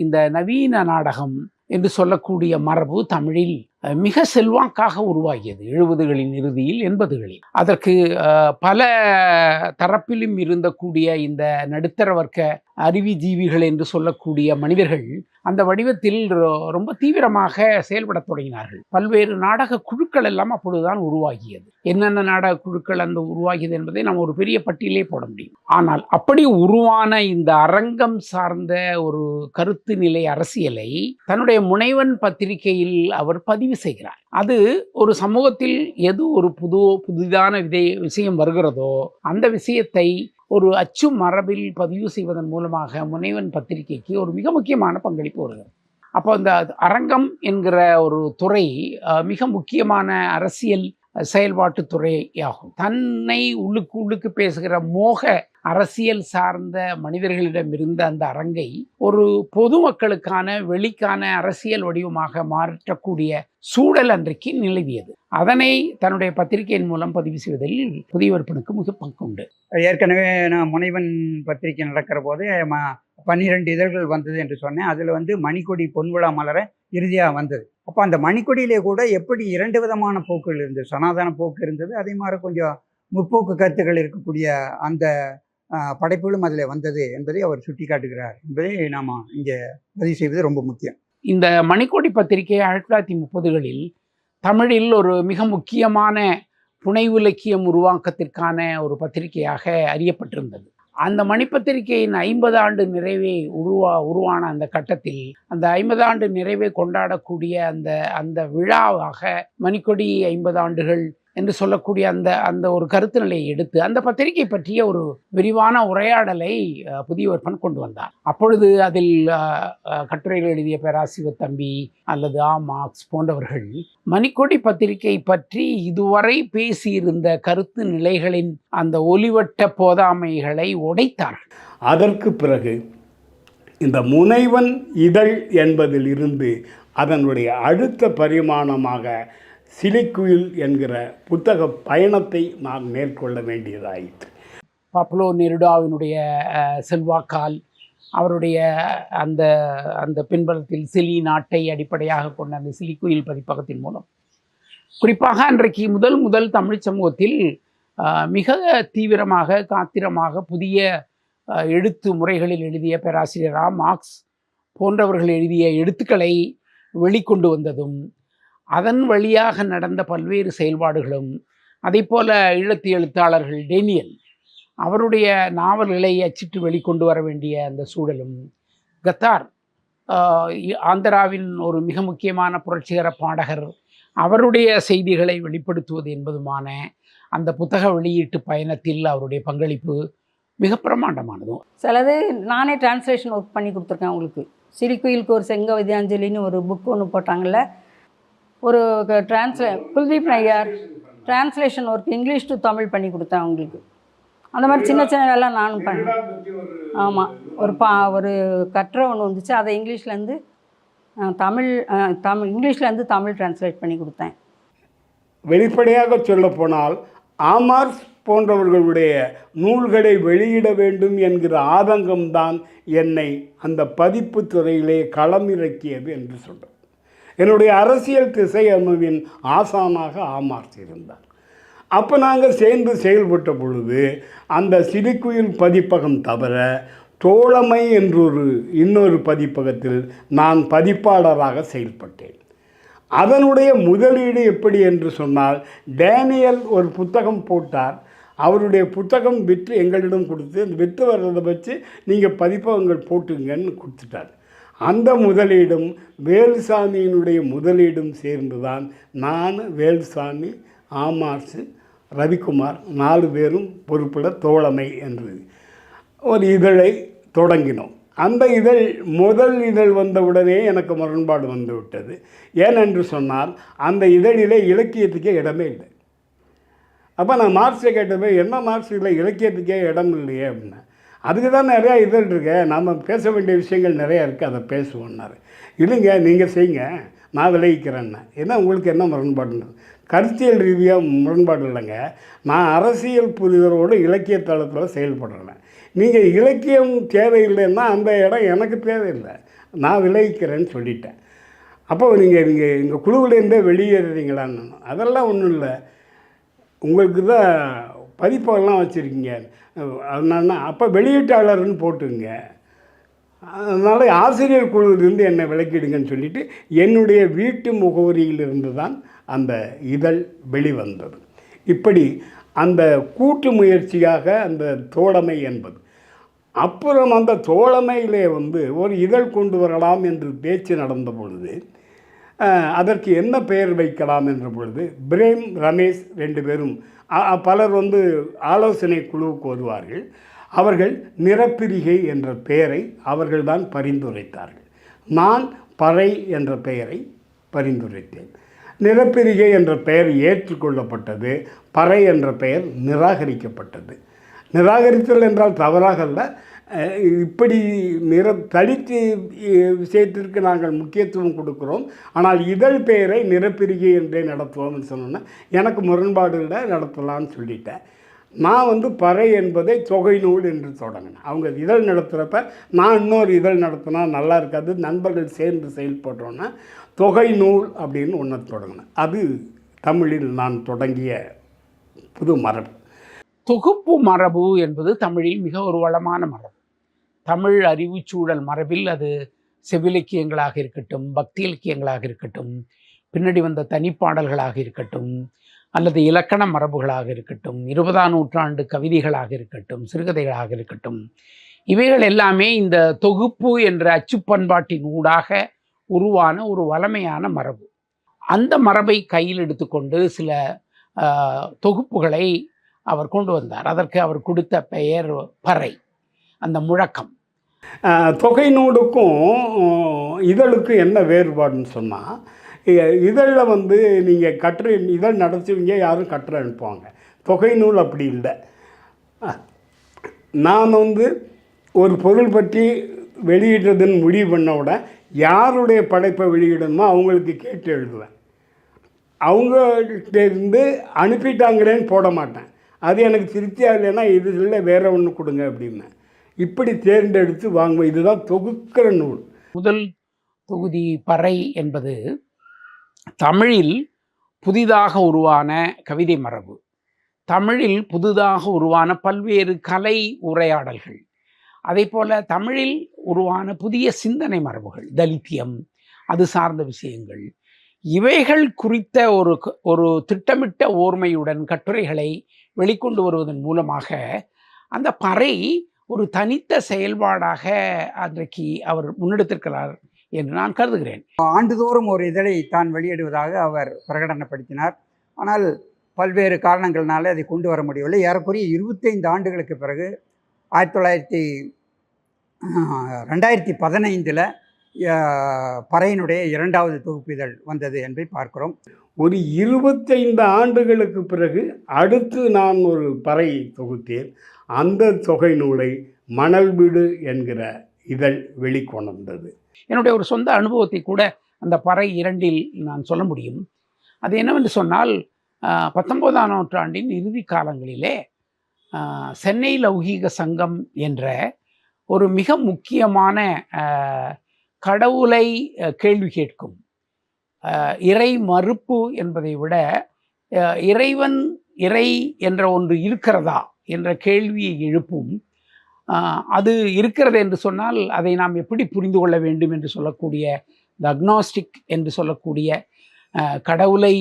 இந்த நவீன நாடகம் என்று சொல்லக்கூடிய மரபு தமிழில் மிக செல்வாக்காக உருவாகியது 70களின் இறுதியில் 80களில். அதற்கு பல தரப்பிலும் இருந்தக்கூடிய இந்த நடுத்தர வர்க்க அறிவுஜீவிகள் என்று சொல்லக்கூடிய மனிதர்கள் அந்த வடிவத்தில் ரொம்ப தீவிரமாக செயல்பட தொடங்கினார்கள். பல்வேறு நாடக குழுக்கள் எல்லாம் அப்பொழுதுதான் உருவாகியது. என்னென்ன நாடக குழுக்கள் அந்த உருவாகியது என்பதை நாம் ஒரு பெரிய பட்டியலே போட முடியும். ஆனால் அப்படி உருவான இந்த அரங்கம் சார்ந்த ஒரு கருத்து நிலை அரசியலை தன்னுடைய முனைவன் பத்திரிகையில் அவர் பதிவு செய்கிறார். அது ஒரு சமூகத்தில் எது ஒரு புதிதான விஷயம் வருகிறதோ அந்த விஷயத்தை ஒரு அச்சு மரபில் பதிவு செய்வதன் மூலமாக முனைவன் பத்திரிகைக்கு ஒரு மிக முக்கியமான பங்களிப்பு வருகிறது. அப்போ இந்த அரங்கம் என்கிற ஒரு துறை மிக முக்கியமான அரசியல் செயல்பாட்டு துறையாகும். தன்னை உள்ளுக்கு பேசுகிற மோக அரசியல் சார்ந்த மனிதர்களிடம் இருந்த அந்த அரங்கை ஒரு பொதுமக்களுக்கான வெளிக்கான அரசியல் வடிவமாக மாற்றக்கூடிய சூழல் அன்றைக்கு நிலவியது. அதனை தன்னுடைய பத்திரிகையின் மூலம் பதிவு செய்வதில் புதியவர்ப்பனுக்கு மிக பங்கு உண்டு. ஏற்கனவே நான் முனைவன் பத்திரிகை நடக்கிற போது 12 இதழ்கள் வந்தது என்று சொன்னேன். அதில் மணிக்கொடி பொன்விழா மலர இறுதியாக வந்தது. அப்போ அந்த மணிக்கொடியிலே கூட எப்படி 2 விதமான போக்குகள் இருந்தது. சனாதன போக்கு இருந்தது, அதே மாதிரி கொஞ்சம் முற்போக்கு கருத்துக்கள் இருக்கக்கூடிய அந்த படைப்புகளும் அதில் வந்தது என்பதை அவர் சுட்டி காட்டுகிறார் என்பதை நாம் இங்கே பதிவு செய்வது ரொம்ப முக்கியம். இந்த மணிக்கொடி பத்திரிகை 1930களில் தமிழில் ஒரு மிக முக்கியமான புனைவு இலக்கியம் உருவாக்கத்திற்கான ஒரு பத்திரிகையாக அறியப்பட்டிருந்தது. அந்த மணிப்பத்திரிகையின் 50 ஆண்டு நிறைவை உருவான அந்த கட்டத்தில் அந்த 50 ஆண்டு நிறைவை கொண்டாடக்கூடிய அந்த விழாவாக மணிக்கொடி 50 ஆண்டுகள் என்று சொல்லக்கூடிய அந்த அந்த ஒரு கருத்து நிலையை எடுத்து அந்த பத்திரிகை பற்றிய ஒரு விரிவான உரையாடலை புதிய விற்பன் கொண்டு வந்தார். அப்பொழுது அதில் கட்டுரைகள் எழுதிய பேராசிரியர் தம்பி அல்லது மார்க்ஸ் போன்றவர்கள் மணிக்கொடி பத்திரிகை பற்றி இதுவரை பேசியிருந்த கருத்து நிலைகளின் அந்த ஒலிவட்ட போதாமைகளை உடைத்தார்கள். அதற்கு பிறகு இந்த முனைவன் இதழ் என்பதில் இருந்து அதனுடைய அடுத்த பரிமாணமாக சிலிக்குயில் என்கிற புத்தக பயணத்தை நான் மேற்கொள்ள வேண்டியதாயிற்று. பாப்லோ நெருடாவினுடைய செல்வாக்கால் அவருடைய அந்த அந்த பின்பலத்தில் சிலி நாட்டை அடிப்படையாக கொண்ட அந்த சிலிக்குயில் பதிப்பகத்தின் மூலம் குறிப்பாக அன்றைக்கு முதல் தமிழ் சமூகத்தில் மிக தீவிரமாக காத்திரமாக புதிய எழுத்து முறைகளில் எழுதிய பேராசிரியர் மார்க்ஸ் போன்றவர்கள் எழுதிய எழுத்துக்களை வெளிக்கொண்டு வந்ததும் அதன் வழியாக நடந்த பல்வேறு செயல்பாடுகளும் அதே போல் ஈழத்து எழுத்தாளர்கள் டேனியல் அவருடைய நாவல்களை அச்சிட்டு வெளிக்கொண்டு வர வேண்டிய அந்த சூழலும், கத்தார் ஆந்திராவின் ஒரு மிக முக்கியமான புரட்சிகர பாடகர் அவருடைய செய்திகளை வெளிப்படுத்துவது என்பதுமான அந்த புத்தக வெளியீட்டு பயணத்தில் அவருடைய பங்களிப்பு மிக பிரமாண்டமானதும். சிலது நானே டிரான்ஸ்லேஷன் ஒர்க் பண்ணி கொடுத்துருக்கேன். அவங்களுக்கு சிலிக்குயிலுக்கு ஒரு செங்க வித்யாஞ்சலின்னு ஒரு புக் ஒன்று போட்டாங்கல்ல, ஒரு Kuldeep Nayar translation work English to Tamil பண்ணி கொடுத்தேன் அவங்களுக்கு. அந்த மாதிரி சின்ன சின்ன வேலை நானும் பண்ணேன். ஆமாம், ஒரு கட்டுரை ஒன்று வந்துச்சு, அதை இங்கிலீஷ்லேருந்து இங்கிலீஷ்லேருந்து தமிழ் டிரான்ஸ்லேட் பண்ணி கொடுத்தேன். வெளிப்படையாக சொல்லப்போனால் ஆமார்ஸ் போன்றவர்களுடைய நூல்களை வெளியிட வேண்டும் என்கிற ஆதங்கம்தான் என்னை அந்த பதிப்பு துறையிலே களமிறக்கியது என்று சொல்கிறேன். என்னுடைய அரசியல் திசை அணுவின் ஆசானாக ஆமார்ஸ் இருந்தார். அப்போ நாங்கள் சேர்ந்து செயல்பட்ட பொழுது அந்த சிலிக்குயில் பதிப்பகம் தவிர தோழமை என்றொரு இன்னொரு பதிப்பகத்தில் நான் பதிப்பாளராக செயல்பட்டேன். அதனுடைய முதலீடு எப்படி என்று சொன்னால், டேனியல் ஒரு புத்தகம் போட்டார், அவருடைய புத்தகம் விற்று எங்களிடம் கொடுத்து அந்த விற்று வர்றதை வச்சு நீங்கள் பதிப்பகங்கள் போட்டுங்கன்னு கொடுத்துட்டார். அந்த முதலீடும் வேலுசாமியினுடைய முதலீடும் சேர்ந்து தான் நான், வேலுசாமி, ஆமார்ஸு, ரவிக்குமார் 4 பேரும் பொறுப்பிட தோழமை என்று ஒரு இதழை தொடங்கினோம். அந்த முதல் இதழ் வந்தவுடனே எனக்கு முரண்பாடு வந்துவிட்டது. ஏனென்று சொன்னால் அந்த இதழிலே இலக்கியத்துக்கே இடமே இல்லை. அப்போ நான் மார்க்ஸை கேட்டப்போ, என்ன மார்க்ஸ் இல்லை, இலக்கியத்துக்கே இடம் இல்லையே அப்படின்னா, அதுக்கு தான் நிறையா இதழ் இருக்கு, நம்ம பேச வேண்டிய விஷயங்கள் நிறையா இருக்குது, அதை பேசுவோன்னாரு. இல்லைங்க, நீங்கள் செய்யுங்க, நான் விளைவிக்கிறேன்னு. ஏன்னா உங்களுக்கு என்ன முரண்பாடுன்னு? கருத்தியல் ரீதியாக முரண்பாடு இல்லைங்க, நான் அரசியல் புரிதலோடு இலக்கிய தளத்தில் செயல்படுறேன். நீங்கள் இலக்கியம் தேவையில்லைன்னா அந்த இடம் எனக்கு தேவையில்லை, நான் விளைவிக்கிறேன்னு சொல்லிட்டேன். அப்போ நீங்கள் எங்கள் குழுவிலேருந்தே வெளியேறுறீங்களான்னு. அதெல்லாம் ஒன்றும் இல்லை, உங்களுக்கு தான் பதிப்பெல்லாம் வச்சுருக்கீங்க, அதனால அப்போ வெளியீட்டாளர்னு போட்டுங்க, அதனால் ஆசிரியர் குழுவிலிருந்து என்னை விலக்கிடுங்கன்னு சொல்லிவிட்டு என்னுடைய வீட்டு முகவரியிலிருந்து தான் அந்த இதழ் வெளிவந்தது. இப்படி அந்த கூட்டு முயற்சியாக அந்த தோழமை என்பது. அப்புறம் அந்த தோழமையிலே ஒரு இதழ் கொண்டு வரலாம் என்று பேச்சு நடந்த பொழுது அதற்கு என்ன பெயர் வைக்கலாம் என்ற பொழுது பிரேம், ரமேஷ் 2 பேரும் பலர் ஆலோசனை குழுவுக்கு வருவார்கள். அவர்கள் நிறப்பிரிகை என்ற பெயரை அவர்கள்தான் பரிந்துரைத்தார்கள். நான் பறை என்ற பெயரை பரிந்துரைத்தேன். நிறப்பிரிகை என்ற பெயர் ஏற்றுக்கொள்ளப்பட்டது, பறை என்ற பெயர் நிராகரிக்கப்பட்டது. நிராகரித்தல் என்றால் தவறாக அல்ல, இப்படி தலித்து விஷயத்திற்கு நாங்கள் முக்கியத்துவம் கொடுக்குறோம், ஆனால் இதழ் பெயரை நிறப்பிரிகை என்றே நடத்துவோம்னு சொன்னோன்னா எனக்கு முரண்பாடு இல்லை, நடத்தலாம்னு சொல்லிட்டேன். நான் பறை என்பதை தொகை நூல் என்று தொடங்கினேன். அவங்க இதழ் நடத்துகிறப்ப நான் இன்னொரு இதழ் நடத்தினா நல்லா இருக்காது, நண்பர்கள் சேர்ந்து செயல்படுறோன்னா தொகை நூல் அப்படின்னு ஒன்று தொடங்கினேன். அது தமிழில் நான் தொடங்கிய புது மரபு. தொகுப்பு மரபு என்பது தமிழில் மிக ஒரு வளமான மரபு. தமிழ் அறிவுச்சூழல் மரபில் அது செவ்விலக்கியங்களாக இருக்கட்டும், பக்தி இலக்கியங்களாக இருக்கட்டும், பின்னாடி வந்த தனிப்பாடல்களாக இருக்கட்டும், அல்லது இலக்கண மரபுகளாக இருக்கட்டும், 20ஆம் நூற்றாண்டு கவிதைகளாக இருக்கட்டும், சிறுகதைகளாக இருக்கட்டும், இவைகள் எல்லாமே இந்த தொகுப்பு என்ற அச்சு பண்பாட்டின் ஊடாக உருவான ஒரு வளமையான மரபு. அந்த மரபை கையில் எடுத்துக்கொண்டு சில தொகுப்புகளை அவர் கொண்டு வந்தார். அதற்கு அவர் கொடுத்த பெயர் பறை, அந்த முழக்கம். தொகை நூலுக்கும் இதழுக்கும் என்ன வேறுபாடுன்னு சொன்னால், இதழில் வந்து நீங்கள் கட்டுரை இதழ் நடத்துவீங்க, யாரும் கட்டுரை அனுப்புவாங்க. தொகை நூல் அப்படி இல்லை. நான் வந்து ஒரு பொருள் பற்றி வெளியிடுறதுன்னு முடிவு பண்ண உடனே யாருடைய படைப்பை வெளியிடணுமோ அவங்களுக்கு கேட்டு எழுதுவேன். அவங்கள்ட்ட இருந்து அனுப்பிட்டாங்களேன்னு போட மாட்டேன். அது எனக்கு திருப்தியாக இல்லைன்னா இது இல்லை வேற ஒன்று கொடுங்க அப்படின்னு இப்படி தேர்ந்தெடுத்து வாங்குவேன். இதுதான் தொகுக்கிற நூல். முதல் தொகுதி பறை என்பது தமிழில் புதிதாக உருவான கவிதை மரபு, தமிழில் புதிதாக உருவான பல்வேறு கலை உரையாடல்கள், அதே போல் தமிழில் உருவான புதிய சிந்தனை மரபுகள், தலித்தியம், அது சார்ந்த விஷயங்கள், இவைகள் குறித்த ஒரு திட்டமிட்ட ஓர்மையுடன் கட்டுரைகளை வெளிக்கொண்டு வருவதன் மூலமாக அந்த பறை ஒரு தனித்த செயல்பாடாக அன்றைக்கு அவர் முன்னெடுத்திருக்கிறார் என்று நான் கருதுகிறேன். ஆண்டுதோறும் ஒரு இதழை தான் வெளியிடுவதாக அவர் பிரகடனப்படுத்தினார். ஆனால் பல்வேறு காரணங்கள்னால அதை கொண்டு வர முடியவில்லை. ஏறக்குறைய 25 ஆண்டுகளுக்கு பிறகு 2015 பறையினுடைய 2வது தொகுப்பு இதழ் வந்தது என்பதை பார்க்கிறோம். ஒரு 25 ஆண்டுகளுக்கு பிறகு அடுத்து நான் ஒரு பறை தொகுத்தேன். அந்த தொகை நூலை மணல் வீடு என்கிற இதழ் வெளிக்கொணர்ந்தது. என்னுடைய ஒரு சொந்த அனுபவத்தை கூட அந்த பறை 2இல் நான் சொல்ல முடியும். அது என்னவென்று சொன்னால், 19ஆம் நூற்றாண்டின் இறுதி காலங்களிலே சென்னை லௌகீக சங்கம் என்ற ஒரு மிக முக்கியமான கடவுளை கேள்வி கேட்கும், இறை மறுப்பு என்பதை விட இறைவன் இறை என்ற ஒன்று இருக்கிறதா என்ற கேள்வியை எழுப்பும், அது இருக்கிறது என்று சொன்னால் அதை நாம் எப்படி புரிந்து கொள்ள வேண்டும் என்று சொல்லக்கூடிய த அக்னாஸ்டிக் என்று சொல்லக்கூடிய கடவுளை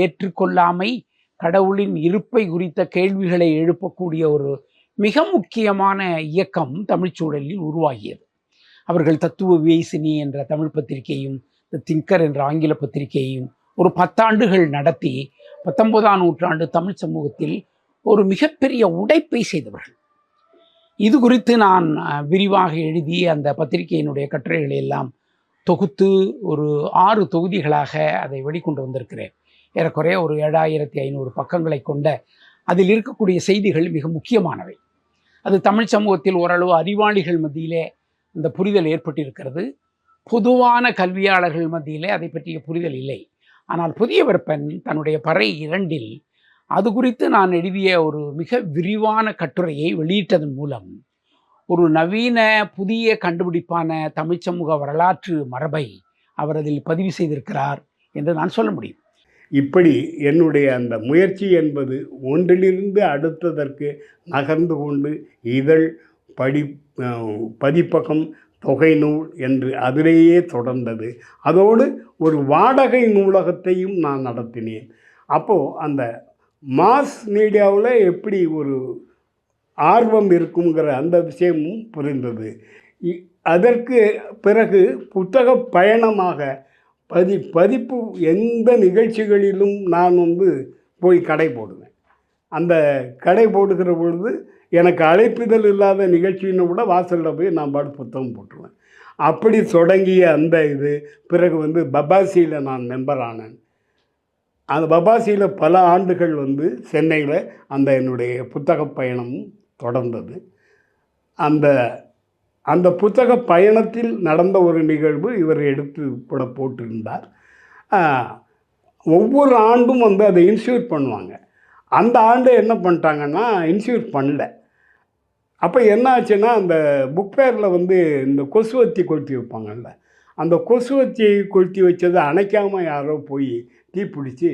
ஏற்றுக்கொள்ளாமை, கடவுளின் இருப்பை குறித்த கேள்விகளை எழுப்பக்கூடிய ஒரு மிக முக்கியமான இயக்கம் தமிழ்ச்சூழலில் உருவாகியது. அவர்கள் தத்துவ வியசினி என்ற தமிழ் பத்திரிகையும் த திங்கர் என்ற ஆங்கில பத்திரிகையையும் ஒரு 10 ஆண்டுகள் நடத்தி 19ஆம் நூற்றாண்டு தமிழ் சமூகத்தில் ஒரு மிகப்பெரிய உடைப்பை செய்தவர்கள். இது குறித்து நான் விரிவாக எழுதி அந்த பத்திரிகையினுடைய கட்டுரைகளை எல்லாம் தொகுத்து ஒரு 6 தொகுதிகளாக அதை வெளிக்கொண்டு வந்திருக்கிறேன். ஏறக்குறைய ஒரு 7500 பக்கங்களை கொண்ட அதில் இருக்கக்கூடிய செய்திகள் மிக முக்கியமானவை. அது தமிழ் சமூகத்தில் ஓரளவு அறிவாளிகள் மத்தியிலே அந்த புரிதல் ஏற்பட்டிருக்கிறது. பொதுவான கல்வியாளர்கள் மத்தியிலே அதை பற்றிய புரிதல் இல்லை. ஆனால் புதிய விற்பன் தன்னுடைய பறை 2இல் அது குறித்து நான் எழுதிய ஒரு மிக விரிவான கட்டுரையை வெளியிட்டதன் மூலம் ஒரு நவீன புதிய கண்டுபிடிப்பான தமிழ் சமூக வரலாற்று மரபை அவர் அதில் பதிவு செய்திருக்கிறார் என்று நான் சொல்ல முடியும். இப்படி என்னுடைய அந்த முயற்சி என்பது ஒன்றிலிருந்து அடுத்ததற்கு நகர்ந்து கொண்டு இதழ், பதிப்பகம், தொகை நூல் என்று அதிலேயே தொடர்ந்தது. அதோடு ஒரு வாடகை நூலகத்தையும் நான் நடத்தினேன். அப்போது அந்த மாஸ் மீடியாவில் எப்படி ஒரு ஆர்வம் இருக்குங்கிற அந்த விஷயமும் புரிந்தது. அதற்கு பிறகு புத்தக பயணமாக பதிப்பு எந்த நிகழ்ச்சிகளிலும் நான் போய் கடை போடுவேன். அந்த கடை போடுகிற பொழுது எனக்கு அழைப்பிதழ் இல்லாத நிகழ்ச்சின்னு கூட வாசலில் போய் நான் பாட்டு புத்தகம் போட்டுருவேன். அப்படி தொடங்கிய அந்த இது பிறகு பபாசியில் நான் மெம்பர் ஆனேன். அந்த பபாசியில் பல ஆண்டுகள் சென்னையில் அந்த என்னுடைய புத்தக பயணமும் தொடர்ந்தது. அந்த புத்தக பயணத்தில் நடந்த ஒரு நிகழ்வு இவர் எடுத்து போட்டிருந்தார். ஒவ்வொரு ஆண்டும் அதை இன்ஸ்டியூட் பண்ணுவாங்க. அந்த ஆண்டு என்ன பண்ணிட்டாங்கன்னா இன்ஸ்டியூட் பண்ணல. அப்போ என்ன ஆச்சுன்னா, அந்த புக் ஃபேரில் இந்த கொசுவத்தி கொளுத்தி வைப்பாங்கல்ல, அந்த கொசுவத்தி கொளுத்தி வச்சதை அணைக்காமல் யாரோ போய் தீ பிடிச்சி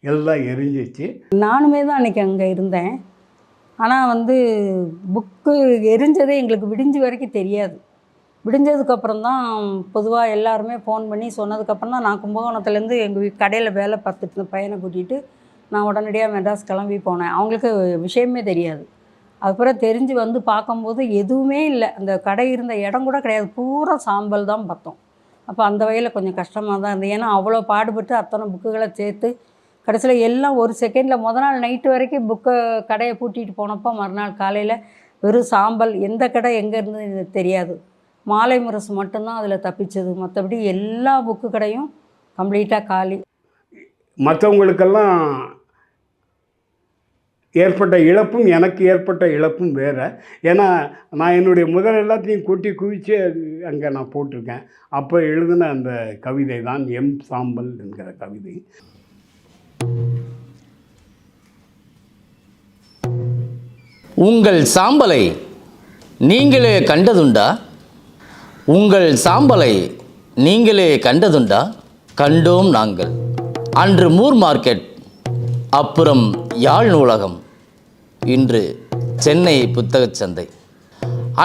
எல்லாம் எரிஞ்சிச்சு. நானுமே தான் அன்றைக்கி அங்கே இருந்தேன். ஆனால் புக்கு எரிஞ்சதே எங்களுக்கு விடிஞ்ச வரைக்கும் தெரியாது. விடிஞ்சதுக்கப்புறம் தான் பொதுவாக எல்லாருமே ஃபோன் பண்ணி சொன்னதுக்கப்புறம் தான் நான் கும்பகோணத்துலேருந்து எங்கள் கடையில் வேலை பார்த்துட்டு இருந்த பையனை கூட்டிகிட்டு நான் உடனடியாக மெட்ராஸ் கிளம்பி போனேன். அவங்களுக்கு விஷயமே தெரியாது. அதுக்கப்புறம் தெரிஞ்சு பார்க்கும்போது எதுவுமே இல்லை. அந்த கடை இருந்த இடம் கூட கிடையாது, பூரா சாம்பல் தான் பார்த்தோம். அப்போ அந்த வகையில் கொஞ்சம் கஷ்டமாக தான் இருந்தது. ஏன்னா அவ்வளோ பாடுபட்டு அத்தனை புக்குகளை சேர்த்து கடைசியில் எல்லாம் ஒரு செகண்டில் முத நாள் நைட்டு வரைக்கும் கடையை பூட்டிட்டு போனப்போ மறுநாள் காலையில் வெறும் சாம்பல், எந்த கடை எங்கே இருந்தது தெரியாது. மாலை முரசு மட்டும்தான் அதில் தப்பிச்சது. மற்றபடி எல்லா புக்கு கடையும் கம்ப்ளீட்டாக காலி. மற்றவங்களுக்கெல்லாம் ஏற்பட்ட இழப்பும் எனக்கு ஏற்பட்ட இழப்பும் வேறு. ஏன்னா நான் என்னுடைய முதல் எல்லாத்தையும் கொட்டி குவிச்சு அங்கே நான் போட்டிருக்கேன். அப்போ எழுதின அந்த கவிதை தான் எம் சாம்பல் என்கிற கவிதை. உங்கள் சாம்பலை நீங்களே கண்டதுண்டா? உங்கள் சாம்பலை நீங்களே கண்டதுண்டா? கண்டோம் நாங்கள். அன்று மூர் மார்க்கெட், அப்புறம் யாழ் நூலகம், இன்று சென்னை புத்தகச் சந்தை.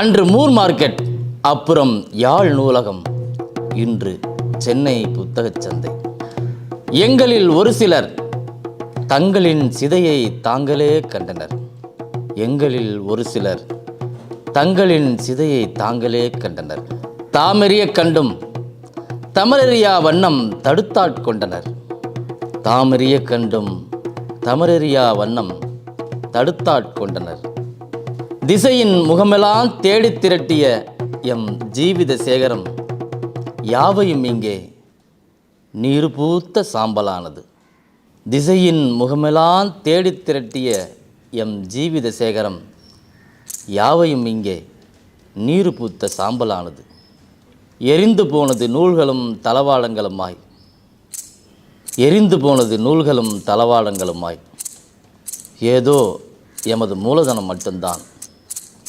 அன்று மூர் மார்க்கெட், அப்புறம் யாழ் நூலகம், இன்று சென்னை புத்தகச் சந்தை. எங்களில் ஒரு சிலர் தங்களின் சிதையை தாங்களே கண்டனர். எங்களில் ஒரு சிலர் தங்களின் சிதையை தாங்களே கண்டனர். தாமெறிய கண்டும் தமரெறியா வண்ணம் தடுத்தாட்கொண்டனர். தாமெறிய கண்டும் தமரெறியா வண்ணம் தடுத்தாட்கொண்டனர். திசையின் முகமெல்லாம் தேடித் திரட்டிய எம் ஜீவித சேகரம் யாவையும் இங்கே நீர் பூத்த சாம்பலானது. திசையின் முகமெல்லாம் தேடித் திரட்டிய எம் ஜீவித சேகரம் யாவையும் இங்கே நீர் பூத்த சாம்பலானது. எரிந்து போனது நூல்களும் தளவாடங்களுமாய், எரிந்து போனது நூல்களும் தளவாடங்களுமாய். ஏதோ எமது மூலதனம் மட்டும்தான்.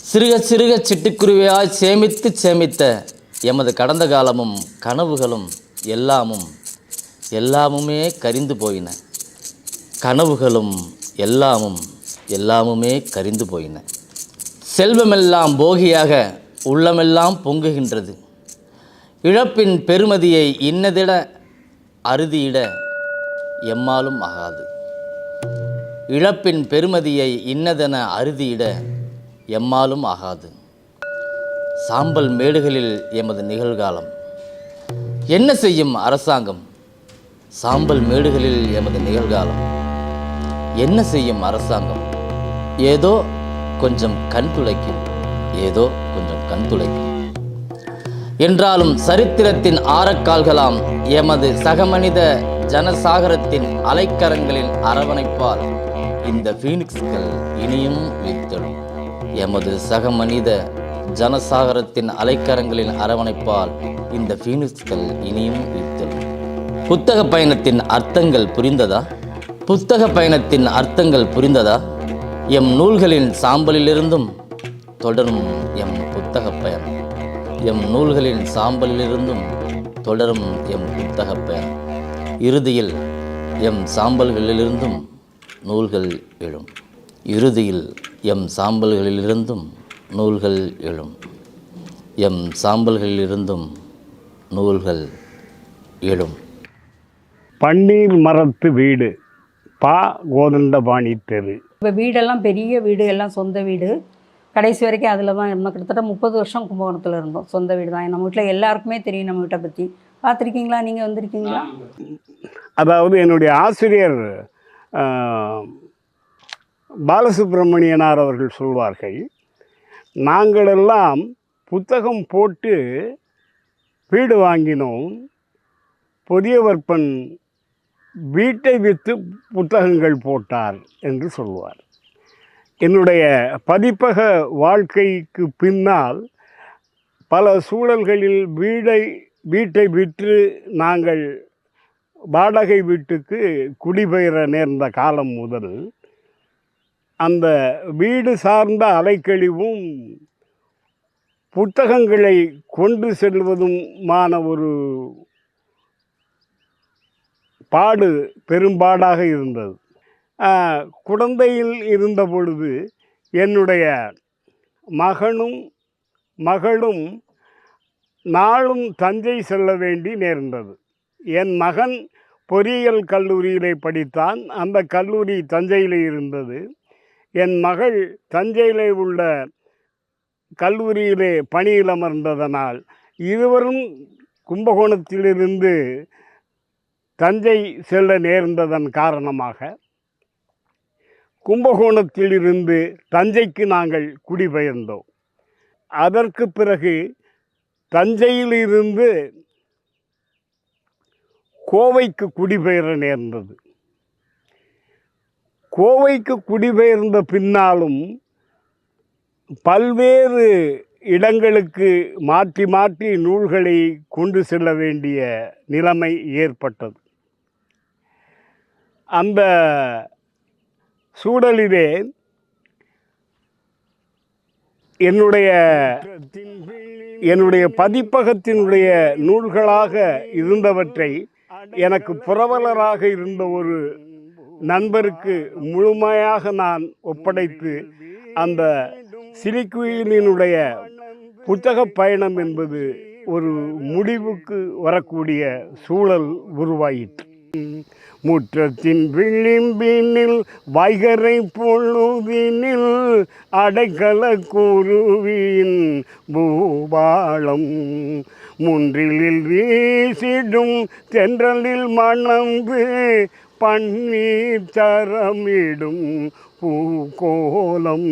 சிறுக சிறுக சிட்டுக்குருவியாய் சேமித்து சேமித்த எமது கடந்த காலமும் கனவுகளும் எல்லாமுமே கரிந்து போயின. கனவுகளும் எல்லாமுமே கரிந்து போயின. செல்வமெல்லாம் போகியாக உள்ளமெல்லாம் பொங்குகின்றது. இழப்பின் பெருமதியை இன்னதிட அறுதியிட எம்மாலும் ஆகாது. இழப்பின் பெருமதியை இன்னதென அறுதியிட எம்மாலும் ஆகாது. சாம்பல் மேடுகளில் எமது நிகழ்காலம். என்ன செய்யும் அரசாங்கம்? சாம்பல் மேடுகளில் எமது நிகழ்காலம். என்ன செய்யும் அரசாங்கம்? ஏதோ கொஞ்சம் கண் துளைக்கும், ஏதோ கொஞ்சம் கண் துளைக்கும். என்றாலும் சரித்திரத்தின் ஆரக்கால்களாம் எமது சகமனித ஜனசாகரத்தின் அலைக்கரங்களின் அரவணைப்பால் இந்த ஃபீனிக்ஸ்கள் இனியும் விழித்தெழும். எமது சகமனித ஜனசாகரத்தின் அலைக்கரங்களின் அரவணைப்பால் இந்த ஃபீனிக்ஸ்கள் இனியும் விழித்தெழும். புத்தக பயணத்தின் அர்த்தங்கள் புரிந்ததா? புத்தக பயணத்தின் அர்த்தங்கள் புரிந்ததா? எம் நூல்களின் சாம்பலிலிருந்தும் தொடரும் எம் புத்தக பயணம். எம் நூல்களின் சாம்பலிலிருந்தும் தொடரும் எம் புத்தக பயணம். இறுதியில் எம் சாம்பல்களிலிருந்தும் நூல்கள் எழும். இறுதியில் எம் சாம்பல்களிலிருந்தும் நூல்கள் எழும். எம் சாம்பல்களிலிருந்தும் நூல்கள் எழும். பன்னீர் மரத்து வீடு, பா. கோதண்டபாணி தெரு. இப்போ வீடெல்லாம் பெரிய வீடு, எல்லாம் சொந்த வீடு. கடைசி வரைக்கும் அதில் தான் இருந்தோம். கிட்டத்தட்ட 30 வருஷம் கும்பகோணத்தில் இருந்தோம். சொந்த வீடு தான். நம்ம வீட்டில் எல்லாருக்குமே தெரியும் நம்ம வீட்டை பற்றி. பார்த்துருக்கீங்களா? நீங்கள் வந்திருக்கீங்களா? அதாவது என்னுடைய ஆசிரியர் பாலசுப்ரமணியனார் அவர்கள் சொல்வார்கள், நாங்களெல்லாம் புத்தகம் போட்டு வீடு வாங்கினோம், பொதியவர்பன் வீட்டை விற்று புத்தகங்கள் போட்டார் என்று சொல்வார். என்னுடைய பதிப்பக வாழ்க்கைக்கு பின்னால் பல சூழல்களில் வீட்டை விற்று நாங்கள் வாடகை வீட்டுக்கு குடிபெயர நேர்ந்த காலம் முதல் அந்த வீடு சார்ந்த அலைக்கழிவும் புத்தகங்களை கொண்டு செல்வதுமான ஒரு பெரும்பாடாக இருந்தது. குழந்தையில் இருந்த பொழுது என்னுடைய மகளும் நாளும் தஞ்சை செல்ல வேண்டி நேர்ந்தது. என் மகன் பொறியியல் கல்லூரியிலே படித்தான். அந்த கல்லூரி தஞ்சையில் இருந்தது. என் மகள் தஞ்சையிலே உள்ள கல்லூரியிலே பணியில் அமர்ந்ததனால் இருவரும் கும்பகோணத்திலிருந்து தஞ்சை செல்ல நேர்ந்ததன் காரணமாக கும்பகோணத்திலிருந்து தஞ்சைக்கு நாங்கள் குடிபெயர்ந்தோம். அதற்கு பிறகு தஞ்சையிலிருந்து கோவைக்கு குடிபெயர நேர்ந்தது. கோவைக்கு குடிபெயர்ந்த பின்னாலும் பல்வேறு இடங்களுக்கு மாற்றி மாற்றி நூல்களை கொண்டு செல்ல வேண்டிய நிலைமை ஏற்பட்டது. அந்த சூழலிலே என்னுடைய பதிப்பகத்தினுடைய நூல்களாக இருந்தவற்றை எனக்கு புரவலராக இருந்த ஒரு நண்பருக்கு முழுமையாக நான் ஒப்படைத்து அந்த சிலிக்குயிலினுடைய புத்தக பயணம் என்பது ஒரு முடிவுக்கு வரக்கூடிய சூழல் உருவாயிற்று. முற்றத்தின் விளிம்பினில் வைகரை பொழுதினில் அடைக்கல குருவியின் பூபாலம் முன்றிலில் வீசிடும் தென்றலில் மணந்து பன்னீர் சரமிடும் பூகோலம்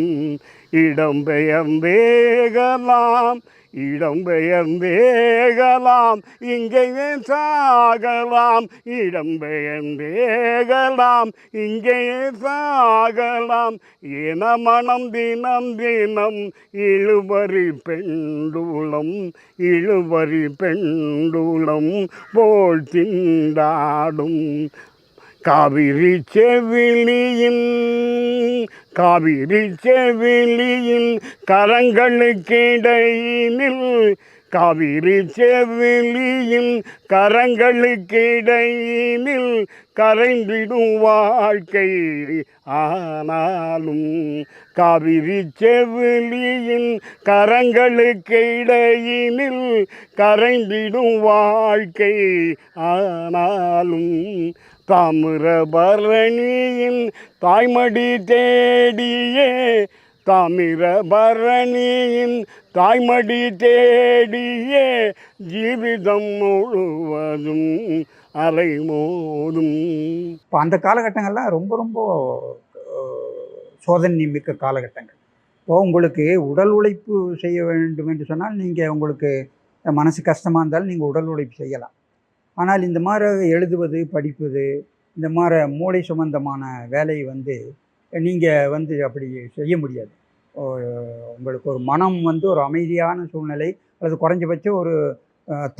இடம்பெயர்ந்தேகலாம் இடம்பெயர்ந்தேகலாம் இங்கேயே சாகலாம் இடம்பெயர்ந்தேகலாம் இங்கேயே சாகலாம் என மனம் தினம் தினம் இழுவரி பெண்டுளம் போல் திண்டாடும் காவிரி செவிலியின் கரங்களுக்கிடையினில் காவிரி செவிலியின் கரங்களுக்கிடையினில் கரைந்திடும் வாழ்க்கை ஆனாலும் காவிரி செவிலியின் கரங்களுக்கிடையினில் கரைந்திடும் வாழ்க்கை ஆனாலும் தாமிரபரணியின் தாய்மடி தேடியே தாமிரபரணியின் தாய்மடி தேடியே ஜீவிதம் முழுவதும் அலைமோதும். இப்போ அந்த காலகட்டங்கள்லாம் ரொம்ப ரொம்ப சோதனை மிக்க காலகட்டங்கள். இப்போது உங்களுக்கு உடல் உழைப்பு செய்ய வேண்டும் என்று சொன்னால் நீங்கள் உங்களுக்கு மனசு கஷ்டமாக இருந்தாலும் நீங்கள் உடல் உழைப்பு செய்யலாம். ஆனால் இந்த மாதிரி எழுதுவது படிப்பது இந்த மாதிரி மூளை சம்பந்தமான வேலையை நீங்கள் அப்படி செய்ய முடியாது. உங்களுக்கு ஒரு மனம் ஒரு அமைதியான சூழ்நிலை அல்லது குறைஞ்சபட்சம் ஒரு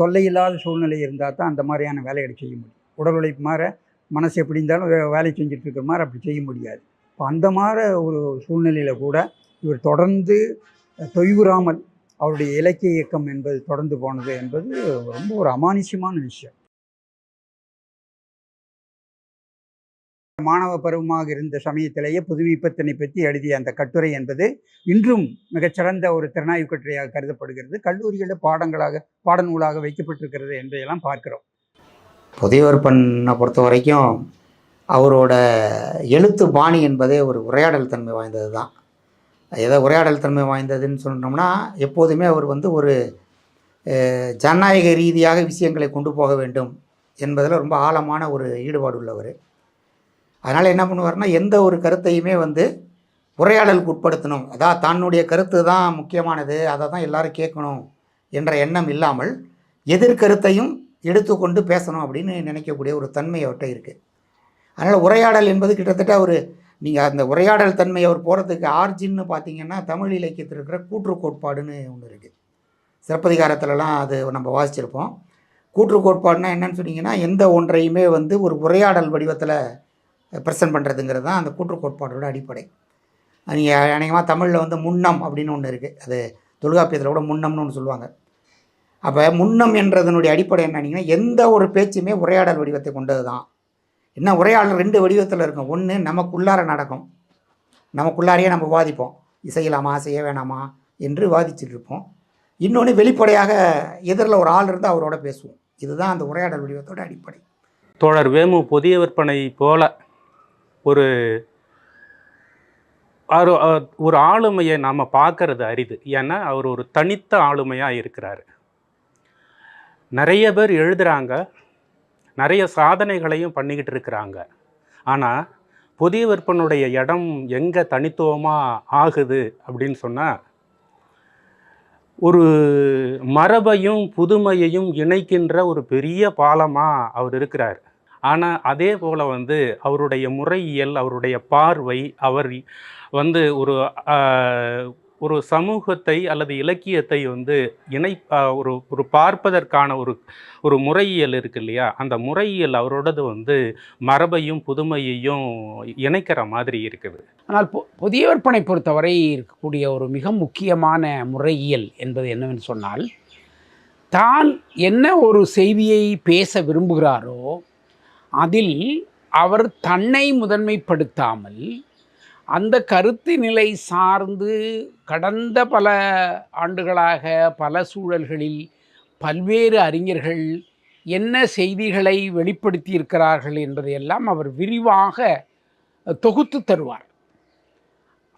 தொல்லையில்லாத சூழ்நிலை இருந்தால் தான் அந்த மாதிரியான வேலைகளை செய்ய முடியும். உடல் உழைப்பு மாதிரி மனசு எப்படி இருந்தாலும் வேலை செஞ்சுட்டு இருக்கிற மாதிரி அப்படி செய்ய முடியாது. இப்போ அந்த மாதிரி ஒரு சூழ்நிலையில் கூட இவர் தொடர்ந்து தொய்வுறாமல் அவருடைய இலக்கிய இயக்கம் என்பது தொடர்ந்து போனது என்பது ரொம்ப ஒரு அமானுஷ்யமான விஷயம். மாணவ பருவமாக இருந்த சமயத்திலேயே புதுமைப்பித்தனை பற்றி எழுதிய அந்த கட்டுரை என்பது இன்றும் மிகச்சிறந்த ஒரு திறனாய்வு கட்டுரையாக கருதப்படுகிறது. கல்லூரிகளில் பாடநூலாக வைக்கப்பட்டிருக்கிறது என்பதையெல்லாம் பார்க்கிறோம். புதியவர்பனை பொறுத்த வரைக்கும் அவரோட எழுத்து பாணி என்பதே ஒரு உரையாடல் தன்மை வாய்ந்தது தான். ஏதோ உரையாடல் தன்மை வாய்ந்ததுன்னு சொன்னோம்னா எப்போதுமே அவர் ஒரு ஜனநாயக ரீதியாக விஷயங்களை கொண்டு போக வேண்டும் என்பதில் ரொம்ப ஆழமான ஒரு ஈடுபாடு உள்ளவர். அதனால் என்ன பண்ணுவார்னா எந்த ஒரு கருத்தையுமே உரையாடலுக்கு உட்படுத்தணும், அதான் தன்னுடைய கருத்து தான் முக்கியமானது, அதை தான் எல்லாரும் கேட்கணும் என்ற எண்ணம் இல்லாமல் எதிர்கருத்தையும் எடுத்துக்கொண்டு பேசணும் அப்படின்னு நினைக்கக்கூடிய ஒரு தன்மை அவர்கிட்ட இருக்குது. அதனால் உரையாடல் என்பது கிட்டத்தட்ட நீங்கள் அந்த உரையாடல் தன்மை அவர் போகிறதுக்கு ஆர்ஜின்னு பார்த்தீங்கன்னா தமிழ் இலக்கியத்தில் இருக்கிற கூற்று கோட்பாடுன்னு ஒன்று இருக்குது. சிலப்பதிகாரத்துலலாம் அது நம்ம வாசிச்சிருப்போம். கூற்று கோட்பாடுனா என்னன்னு சொன்னீங்கன்னா எந்த ஒன்றையுமே ஒரு உரையாடல் வடிவத்தில் ப்ரெசென்ட் பண்ணுறதுங்கிறது தான் அந்த கூற்று கோட்பாடோட அடிப்படை. நீங்கள் அநேகமாக தமிழில் முன்னம் அப்படின்னு ஒன்று இருக்குது, அது தொல்காப்பியத்தில் கூட முன்னம்னு ஒன்று சொல்லுவாங்க. அப்போ முன்னம் என்றதனுடைய அடிப்படை என்னன்னா எந்த ஒரு பேச்சுமே உரையாடல் வடிவத்தை கொண்டது தான். என்ன உரையாடல் ரெண்டு வடிவத்தில் இருக்கும். ஒன்று நமக்குள்ளார நடக்கும், நமக்குள்ளாரையே நம்ம வாதிப்போம், செய்யலாமா செய்ய வேணாமா என்று வாதிச்சுட்டு இருப்போம். இன்னொன்று வெளிப்படையாக எதிரில் ஒரு ஆள் இருந்தால் அவரோட பேசுவோம். இதுதான் அந்த உரையாடல் வடிவத்தோட அடிப்படை. தோழர் வேமு புதியவர்பனை போல ஒரு ஆளுமையை நாம் பார்க்கறது அரிது. ஏன்னா அவர் ஒரு தனித்த ஆளுமையாக இருக்கிறாரு. நிறைய பேர் எழுதுகிறாங்க, நிறைய சாதனைகளையும் பண்ணிக்கிட்டு இருக்கிறாங்க. ஆனால் புதிய விற்பனுடைய இடம் எங்கே தனித்துவமாக ஆகுது அப்படின்னு சொன்னால், ஒரு மரபையும் புதுமையையும் இணைக்கின்ற ஒரு பெரிய பாலமாக அவர் இருக்கிறார். ஆனால் அதே போல் அவருடைய முறையியல், அவருடைய பார்வை, அவர் ஒரு சமூகத்தை அல்லது இலக்கியத்தை ஒரு ஒரு பார்ப்பதற்கான ஒரு முறையியல் இருக்கு இல்லையா, அந்த முறையியல் அவரோடது மரபையும் புதுமையையும் இணைக்கிற மாதிரி இருக்குது. ஆனால் புதிய விற்பனை பொறுத்தவரை இருக்கக்கூடிய ஒரு மிக முக்கியமான முறையியல் என்பது என்னவென்று சொன்னால், தான் என்ன ஒரு செய்தியை பேச விரும்புகிறாரோ அதில் அவர் தன்னை முதன்மைப்படுத்தாமல் அந்த கருத்து நிலை சார்ந்து கடந்த பல ஆண்டுகளாக பல சூழல்களில் பல்வேறு அறிஞர்கள் என்ன செய்திகளை வெளிப்படுத்தி இருக்கிறார்கள் என்பதையெல்லாம் அவர் விரிவாக தொகுத்து தருவார்.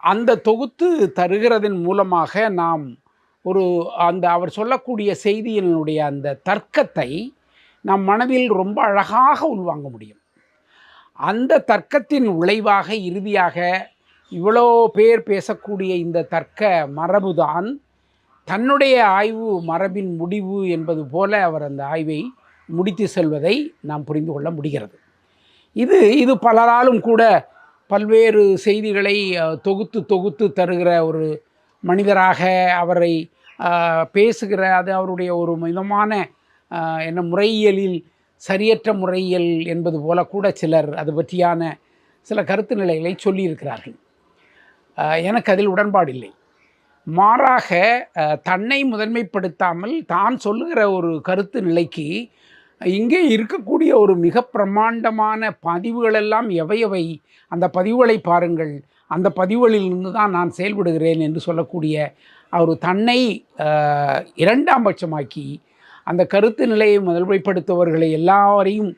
அந்த தொகுத்து தருகிறதன் மூலமாக நாம் அவர் சொல்லக்கூடிய செய்தியினுடைய அந்த தர்க்கத்தை நம் மனதில் ரொம்ப அழகாக உள்வாங்க முடியும். அந்த தர்க்கத்தின் விளைவாக இறுதியாக இவ்வளோ பேர் பேசக்கூடிய இந்த தர்க்க மரபுதான் தன்னுடைய ஆய்வு மரபின் முடிவு என்பது போல அவர் அந்த ஆய்வை முடித்து செல்வதை நாம் புரிந்து கொள்ள முடிகிறது. இது பலராலும் கூட பல்வேறு செய்திகளை தொகுத்து தருகிற ஒரு மனிதராக அவரை பேசுகிற, அது அவருடைய ஒரு மிதமான முறையியலில் சரியற்ற முறையியல் என்பது போல கூட சிலர் அது பற்றியான சில கருத்து நிலைகளை சொல்லியிருக்கிறார்கள். எனக்கு அதில் உடன்பாடு இல்லை. மாறாக தன்னை முதன்மைப்படுத்தாமல் தான் சொல்லுகிற ஒரு கருத்து நிலைக்கு இங்கே இருக்கக்கூடிய ஒரு மிக பிரமாண்டமான பதிவுகளெல்லாம் எவை அந்த பதிவுகளை பாருங்கள், அந்த பதிவுகளிலிருந்து தான் நான் செயல்படுகிறேன் என்று சொல்லக்கூடிய அவர் தன்னை இரண்டாம் பட்சமாக்கி அந்த கருத்து நிலையை முதன்மைப்படுத்துபவர்களை எல்லாரையும்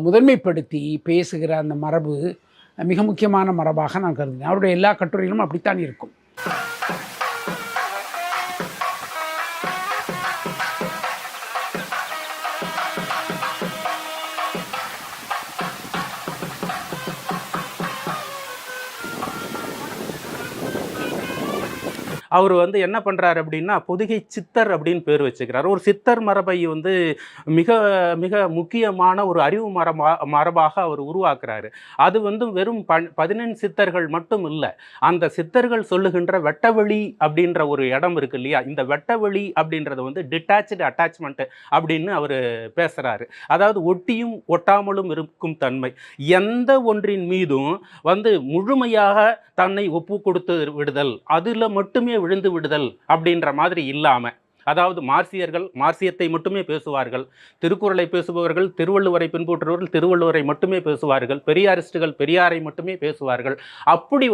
முதன்மைப்படுத்தி பேசுகிற அந்த மரபு மிக முக்கியமான மரபாக நான் கருதுகிறேன். அவருடைய எல்லா கட்டுரையிலும் அப்படித்தான் இருக்கும். அவர் என்ன பண்ணுறாரு அப்படின்னா, பொதிகை சித்தர் அப்படின்னு பேர் வச்சுக்கிறார். ஒரு சித்தர் மரபை மிக மிக முக்கியமான ஒரு அறிவு மரபாக அவர் உருவாக்குறாரு. அது வெறும் 14 சித்தர்கள் மட்டும் இல்லை, அந்த சித்தர்கள் சொல்லுகின்ற வெட்டவெளி அப்படின்ற ஒரு இடம் இருக்கு இல்லையா, இந்த வெட்டவெளி அப்படின்றது டிட்டாச்சு அட்டாச்மெண்ட் அப்படின்னு அவர் பேசுகிறாரு. அதாவது ஒட்டியும் ஒட்டாமலும் இருக்கும் தன்மை, எந்த ஒன்றின் மீதும் முழுமையாக தன்னை ஒப்பு கொடுத்து விடுதல், அதில் மட்டுமே விழுந்து விடுதல் அப்படின்ற மாதிரி இல்லாமல், அதாவது மார்சியர்கள் மார்சியத்தை மட்டுமே பேசுவார்கள், திருக்குறளை பேசுபவர்கள் திருவள்ளுவரை பின்பற்றுபவர்கள் திருவள்ளுவரை மட்டுமே பேசுவார்கள், பெரியாரிஸ்டுகள் பெரியாரை மட்டுமே பேசுவார்கள். அப்படி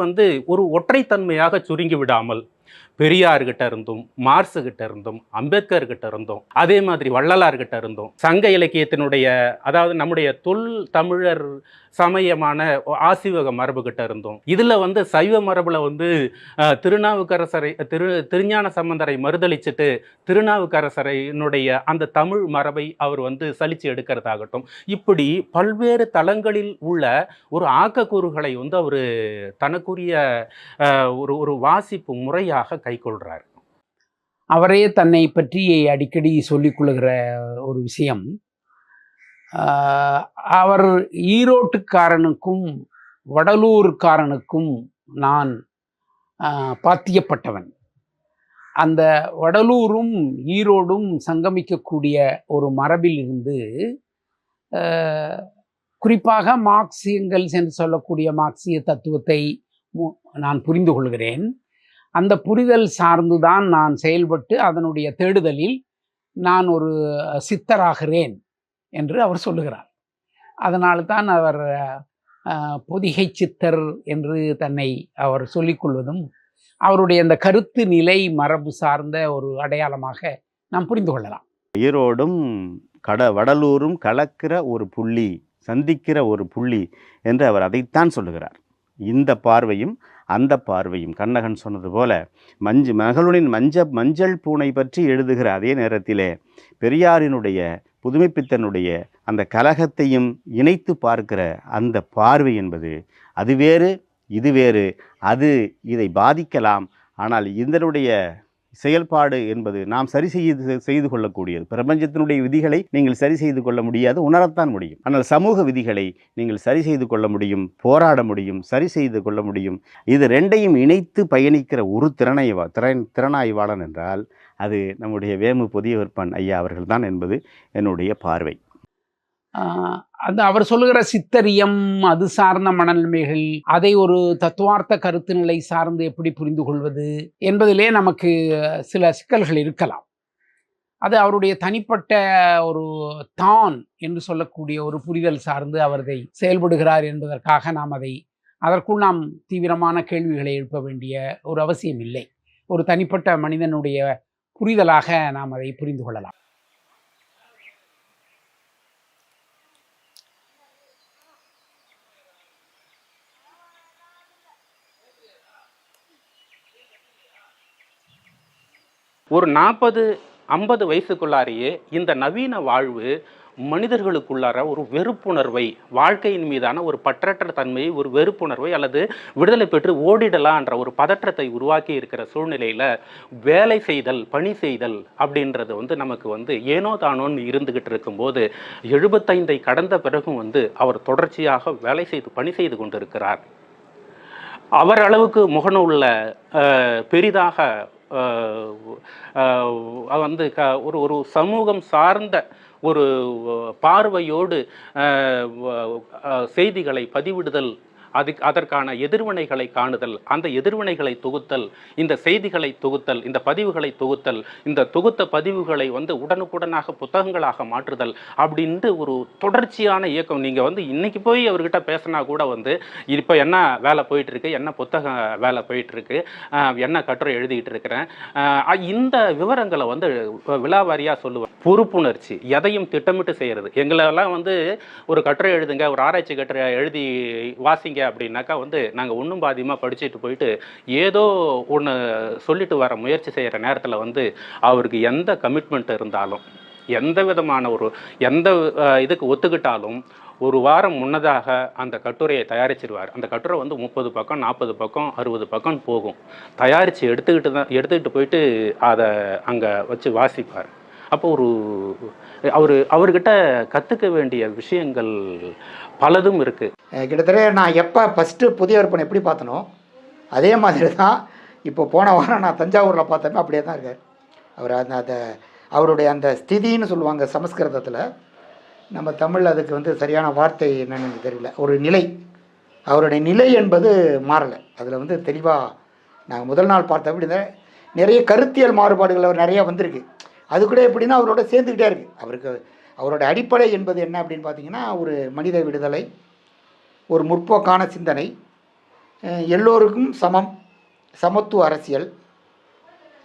ஒரு ஒற்றைத்தன்மையாக சுருங்கி விடாமல் பெரியார்கிட்ட இருந்தும் மார்க்ஸ்கிட்ட இருந்தும் அம்பேத்கர்கிட்ட இருந்தும் அதே மாதிரி வள்ளலார்கிட்ட இருந்தும் சங்க இலக்கியத்தினுடைய, அதாவது நம்முடைய தொல் தமிழர் சமயமான ஆசிவக மரபுகிட்ட இருந்தும், இதில் சைவ மரபில் திருநாவுக்கரசரை திருஞான சம்பந்தரை மறுதளிச்சுட்டு திருநாவுக்கரசரையினுடைய அந்த தமிழ் மரபை அவர் சலிச்சு எடுக்கிறதாகட்டும், இப்படி பல்வேறு தளங்களில் உள்ள ஒரு ஆக்கக்கூறுகளை அவர் தனக்குரிய ஒரு வாசிப்பு முறையாக கைக்கொள்கிறார். அவரே தன்னை பற்றி அடிக்கடி சொல்லிக்கொள்ளுகிற ஒரு விஷயம், அவர் ஈரோட்டுக்காரனுக்கும் வடலூர்காரனுக்கும் நான் பாத்தியப்பட்டவன். அந்த வடலூரும் ஈரோடும் சங்கமிக்கக்கூடிய ஒரு மரபில் இருந்து குறிப்பாக மார்க்ஸ் எங்கெல்ஸ் என்று சொல்லக்கூடிய மார்க்சிய தத்துவத்தை நான் புரிந்து கொள்கிறேன். அந்த புரிதல் சார்ந்துதான் நான் செயல்பட்டு அதனுடைய தேடுதலில் நான் ஒரு சித்தராகிறேன் என்று அவர் சொல்லுகிறார். அதனால தான் அவர் பொதிகை சித்தர் என்று தன்னை அவர் சொல்லிக்கொள்வதும் அவருடைய அந்த கருத்து நிலை மரபு சார்ந்த ஒரு அடையாளமாக நாம் புரிந்து கொள்ளலாம். ஈரோடும் வடலூரும் கலக்கிற ஒரு புள்ளி, சந்திக்கிற ஒரு புள்ளி என்று அவர் அதைத்தான் சொல்லுகிறார். இந்த பார்வையும் அந்த பார்வையும் கண்ணகன் சொன்னது போல மகளுனின் மஞ்சள் பூனை பற்றி எழுதுகிற அதே நேரத்திலே பெரியாரினுடைய புதுமைப்பித்தனுடைய அந்த கலகத்தையும் இணைத்து பார்க்கிற அந்த பார்வை என்பது அது வேறு இது வேறு, அது இதை பாதிக்கலாம். ஆனால் இதனுடைய செயல்பாடு என்பது நாம் சரி செய்து கொள்ளக்கூடியது. பிரபஞ்சத்தினுடைய விதிகளை நீங்கள் சரி செய்து கொள்ள முடியாது, உணரத்தான் முடியும். ஆனால் சமூக விதிகளை நீங்கள் சரி செய்து கொள்ள முடியும், போராட முடியும், சரி செய்து கொள்ள முடியும். இது ரெண்டையும் இணைத்து பயணிக்கிற ஒரு திறனாய்வாளன் என்றால் அது நம்முடைய வேமு புதியவர்பன் ஐயா அவர்கள் தான் என்பது என்னுடைய பார்வை. அந்த அவர் சொல்லுகிற சித்தரியம், அது சார்ந்த மனநிலைமைகள், அதை ஒரு தத்துவார்த்த கருத்து நிலை சார்ந்து எப்படி புரிந்து கொள்வது என்பதிலே நமக்கு சில சிக்கல்கள் இருக்கலாம். அது அவருடைய தனிப்பட்ட ஒரு தான் என்று சொல்லக்கூடிய ஒரு புரிதல் சார்ந்து அவர் அதை செயல்படுகிறார் என்பதற்காக அதற்குள் நாம் தீவிரமான கேள்விகளை எழுப்ப வேண்டிய ஒரு அவசியம் இல்லை. ஒரு தனிப்பட்ட மனிதனுடைய புரிதலாக நாம் அதை புரிந்து கொள்ளலாம். ஒரு 40-50 வயசுக்குள்ளாரையே இந்த நவீன வாழ்வு மனிதர்களுக்குள்ளார ஒரு வெறுப்புணர்வை, வாழ்க்கையின் மீதான ஒரு பற்றற்ற தன்மையை, ஒரு வெறுப்புணர்வை அல்லது விடுதலை பெற்று ஓடிடலான்ற ஒரு பதற்றத்தை உருவாக்கி இருக்கிற சூழ்நிலையில் வேலை செய்தல், பணி செய்தல் அப்படின்றது நமக்கு ஏனோ தானோன்னு இருந்துக்கிட்டு இருக்கும்போது 75 கடந்த பிறகும் அவர் தொடர்ச்சியாக வேலை செய்து பணி செய்து கொண்டிருக்கிறார். அவர் அளவுக்கு முகநூல்ல பெரிதாக ஒரு சமூகம் சார்ந்த ஒரு பார்வையோடு செய்திகளை பதிவிடுதல், அதற்கான எதிர்வினைகளை காணுதல், அந்த எதிர்வினைகளை தொகுத்தல், இந்த செய்திகளை தொகுத்தல், இந்த பதிவுகளை தொகுத்தல், இந்த தொகுத்த பதிவுகளை உடனுக்குடனாக புத்தகங்களாக மாற்றுதல் அப்படின்ட்டு ஒரு தொடர்ச்சியான இயக்கம். நீங்கள் இன்னைக்கு போய் அவர்கிட்ட பேசினா கூட இப்போ என்ன வேலை போயிட்டுருக்கு, என்ன புத்தக வேலை போயிட்டுருக்கு, என்ன கட்டுரை எழுதிக்கிட்டு இருக்கிறேன், இந்த விவரங்களை விலாவாரியாக சொல்லுவேன். பொறுப்புணர்ச்சி, எதையும் திட்டமிட்டு செய்கிறது. எங்களெல்லாம் ஒரு கட்டுரை எழுதுங்க, ஒரு ஆராய்ச்சி கட்டுரை எழுதி வாசிங்க அப்படின்னாக்கா நாங்கள் ஒன்றும் பாதியமாக படிச்சுட்டு போயிட்டு ஏதோ ஒன்று சொல்லிட்டு வர முயற்சி செய்கிற நேரத்தில் அவருக்கு எந்த கமிட்மெண்ட் இருந்தாலும், எந்த விதமான எந்த இதுக்கு ஒத்துக்கிட்டாலும் ஒரு வாரம் முன்னதாக அந்த கட்டுரையை தயாரிச்சிருவார். அந்த கட்டுரை 30 பக்கம் 40 பக்கம் 60 பக்கம் போகும். தயாரித்து எடுத்துக்கிட்டு போயிட்டு அதை அங்கே வச்சு வாசிப்பார். அப்போ அவர்கிட்ட கற்றுக்க வேண்டிய விஷயங்கள் பலதும் இருக்குது. கிட்டத்தட்ட நான் எப்போ ஃபஸ்ட்டு புதியவர்பன் எப்படி பார்த்தனோ அதே மாதிரி தான் இப்போ போன வாரம் நான் தஞ்சாவூரில் பார்த்தேன்னா அப்படியே தான் இருக்கார். அவர் அந்த அவருடைய அந்த ஸ்திதின்னு சொல்லுவாங்க சமஸ்கிருதத்தில், நம்ம தமிழ் அதுக்கு சரியான வார்த்தை என்னன்னு எனக்கு தெரியல. ஒரு நிலை, அவருடைய நிலை என்பது மாறலை. அதில் தெளிவாக நாங்கள் முதல் நாள் பார்த்த அப்படி நிறைய கருத்தியல் மாறுபாடுகள் அவர் நிறையா வந்திருக்கு. அது கூட எப்படின்னா அவரோட சேர்ந்துக்கிட்டே இருக்குது. அவரோட அடிப்படை என்பது என்ன அப்படின்னு பார்த்தீங்கன்னா, ஒரு மனித விடுதலை, ஒரு முற்போக்கான சிந்தனை, எல்லோருக்கும் சமத்துவ அரசியல்,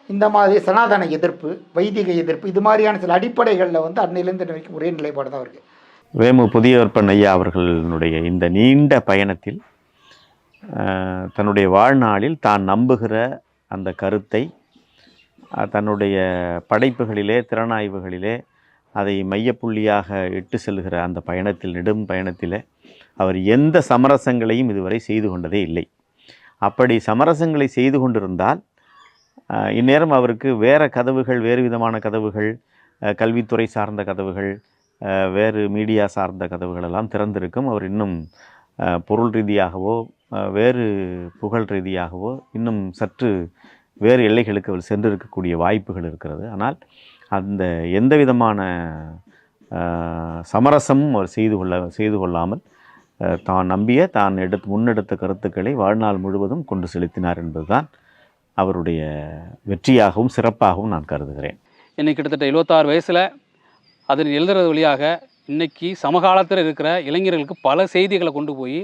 இந்த மாதிரி சனாதன எதிர்ப்பு, வைதிக எதிர்ப்பு, இது மாதிரியான சில அடிப்படைகளில் அன்னையிலேருந்து வரைக்கும் ஒரே நிலைப்பாடு தான் இருக்குது. வேமு புதியவர்பன் ஐயா அவர்களுடைய இந்த நீண்ட பயணத்தில் தன்னுடைய வாழ்நாளில் தான் நம்புகிற அந்த கருத்தை தன்னுடைய படைப்புகளிலே, திறனாய்வுகளிலே அதை மையப்புள்ளியாக இட்டு செல்கிற அந்த பயணத்தில், நெடும் பயணத்தில் அவர் எந்த சமரசங்களையும் இதுவரை செய்து கொண்டதே இல்லை. அப்படி சமரசங்களை செய்து கொண்டிருந்தால் இந்நேரம் அவருக்கு வேறு கதவுகள், வேறு விதமான கதவுகள், கல்வித்துறை சார்ந்த கதவுகள், வேறு மீடியா சார்ந்த கதவுகள் எல்லாம் திறந்திருக்கும். அவர் இன்னும் பொருள் ரீதியாகவோ வேறு புகழ் ரீதியாகவோ இன்னும் சற்று வேறு எல்லைகளுக்கு அவர் சென்றிருக்கக்கூடிய வாய்ப்புகள் இருக்கிறது. ஆனால் அந்த எந்த விதமான சமரசமும் அவர் செய்து கொள்ளாமல் தான் நம்பிய, தான் முன்னெடுத்த கருத்துக்களை வாழ்நாள் முழுவதும் கொண்டு செலுத்தினார் என்பதுதான் அவருடைய வெற்றியாகவும் சிறப்பாகவும் நான் கருதுகிறேன். இன்னைக்கு கிட்டத்தட்ட 76 வயசில் அதில் எழுதுறது வழியாக இன்றைக்கி சமகாலத்தில் இருக்கிற இளைஞர்களுக்கு பல செய்திகளை கொண்டு போய்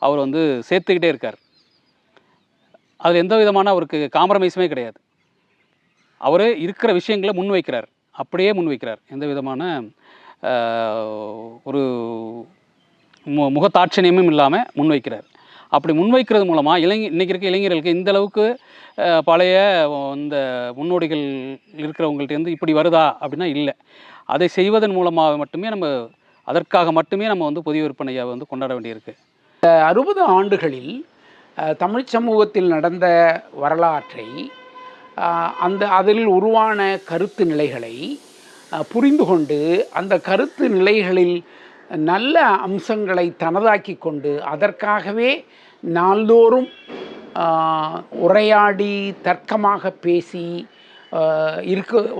அவர் சேர்த்துக்கிட்டே இருக்கார். அதில் எந்த விதமான அவருக்கு காம்ப்ரமைஸுமே கிடையாது. அவர் இருக்கிற விஷயங்களை முன்வைக்கிறார், அப்படியே முன்வைக்கிறார். எந்த விதமான ஒரு முகத்தாட்சணியமும் இல்லாமல் முன்வைக்கிறார். அப்படி முன்வைக்கிறது மூலமாக இன்றைக்கி இருக்க இளைஞர்களுக்கு இந்த அளவுக்கு பழைய இந்த முன்னோடிகள் இருக்கிறவங்கள்ட்டேருந்து இப்படி வருதா அப்படின்னா இல்லை. அதை செய்வதன் மூலமாக மட்டுமே நம்ம அதற்காக மட்டுமே நம்ம வந்து பொதிகை விற்பனையை வந்து கொண்டாட வேண்டியிருக்கு. 60 ஆண்டுகளில் தமிழ் சமூகத்தில் நடந்த வரலாற்றை, அதில் உருவான கருத்து நிலைகளை புரிந்து கொண்டு, அந்த கருத்து நிலைகளில் நல்ல அம்சங்களை தனதாக்கி கொண்டு, அதற்காகவே நாள்தோறும் உரையாடி தர்க்கமாக பேசி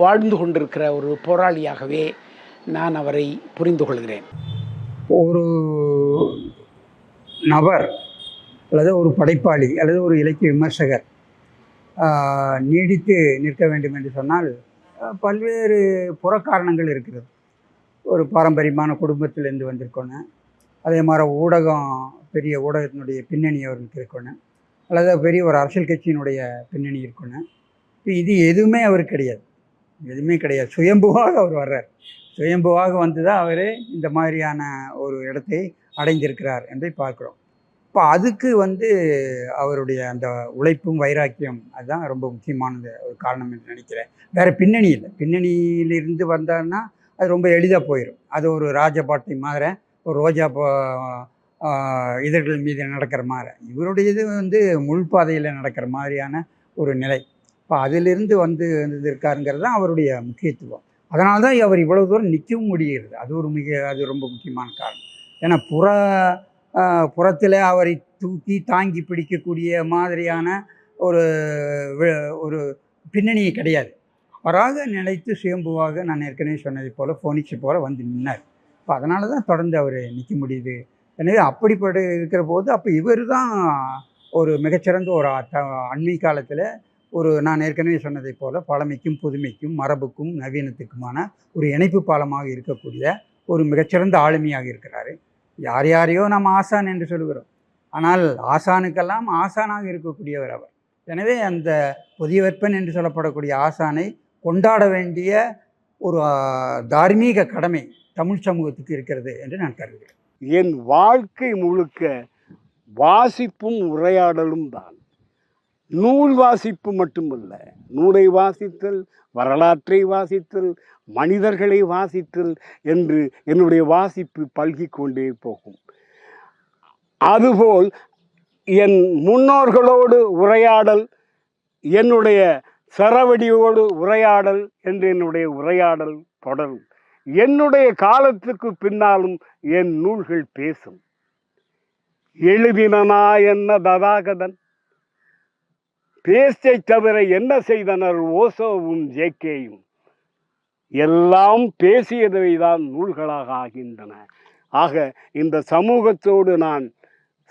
வாழ்ந்து கொண்டிருக்கிற ஒரு போராளியாகவே நான் அவரை புரிந்து கொள்கிறேன். ஒரு நபர் அல்லது ஒரு படைப்பாளி அல்லது ஒரு இலக்கிய விமர்சகர் நீடித்து நிற்க வேண்டும் என்று சொன்னால் பல்வேறு புறக்காரணங்கள் இருக்கிறது. ஒரு பாரம்பரியமான குடும்பத்திலேருந்து வந்திருக்கணும், அதே மாதிரி பெரிய ஊடகத்தினுடைய பின்னணி அவர்களுக்கு இருக்கணும், அல்லது பெரிய ஒரு அரசியல் கட்சியினுடைய பின்னணி இருக்கணும். இது எதுவுமே அவருக்கு கிடையாது, எதுவுமே கிடையாது. சுயம்புவாக அவர் வர்றார். சுயம்புவாக வந்து தான் அவர் இந்த மாதிரியான ஒரு இடத்தை அடைந்திருக்கிறார் என்பதை பார்க்குறோம். இப்போ அதுக்கு அவருடைய அந்த உழைப்பும் வைராக்கியம் அதுதான் ரொம்ப முக்கியமானது ஒரு காரணம் என்று நினைக்கிறேன். வேறு பின்னணி இல்லை. பின்னணியிலிருந்து வந்தார்னா அது ரொம்ப எளிதாக போயிடும். அது ஒரு ராஜபாட்டை மாதிரி, ஒரு ரோஜா இதழ்கள் மீது நடக்கிற மாதிரி. இவருடையது முள்பாதையில் நடக்கிற மாதிரியான ஒரு நிலை. இப்போ அதிலிருந்து இருக்காருங்கிறது தான் அவருடைய முக்கியத்துவம். அதனால தான் அவர் இவ்வளோ தூரம் நிற்கவும் முடிகிறது. அது ரொம்ப முக்கியமான காரணம். ஏன்னா புறத்தில் அவரை தூக்கி தாங்கி பிடிக்கக்கூடிய மாதிரியான ஒரு பின்னணி கிடையாது. அவராக நிலைத்து சுயம்புவாக நான் ஏற்கனவே சொன்னதை போல் ஃபோனிக்ஸ் போல் வந்து நின்னார். இப்போ அதனால தான் தொடர்ந்து அவர் நிற்க முடியுது. எனவே அப்படிப்பட்ட இருக்கிற போது அப்போ இவர் தான் ஒரு மிகச்சிறந்த ஒரு அண்மை காலத்தில் நான் ஏற்கனவே சொன்னதை போல் பழமைக்கும் புதுமைக்கும் மரபுக்கும் நவீனத்துக்குமான ஒரு இணைப்பு பாலமாக இருக்கக்கூடிய ஒரு மிகச்சிறந்த ஆளுமையாக இருக்கிறார். யார் யாரையோ நாம் ஆசான் என்று சொல்கிறோம், ஆனால் ஆசானுக்கெல்லாம் ஆசானாக இருக்கக்கூடியவர் அவர். எனவே அந்த புதிய வெப்பன் என்று சொல்லப்படக்கூடிய ஆசானை கொண்டாட வேண்டிய ஒரு தார்மீக கடமை தமிழ் சமூகத்துக்கு இருக்கிறது என்று நான் கருதுகிறேன். என் வாழ்க்கை முழுக்க வாசிப்பும் உரையாடலும் தான். நூல் வாசிப்பு மட்டுமல்ல, நூலை வாசித்தல், வரலாற்றை வாசித்தல், மனிதர்களை வாசித்தல் என்று என்னுடைய வாசிப்பு பல்கி கொண்டே போகும். அதுபோல் என் முன்னோர்களோடு உரையாடல், என்னுடைய சரவடியோடு உரையாடல் என்று என்னுடைய உரையாடல் தொடரும். என்னுடைய காலத்துக்கு பின்னாலும் என் நூல்கள் பேசும். எழுதினனா என்ன ததாகதன், பேச்சை தவிர என்ன செய்தனர் ஓசோவும் ஜேகேயும், எல்லாம் பேசியதை தான் நூல்களாக ஆகின்றன. ஆக இந்த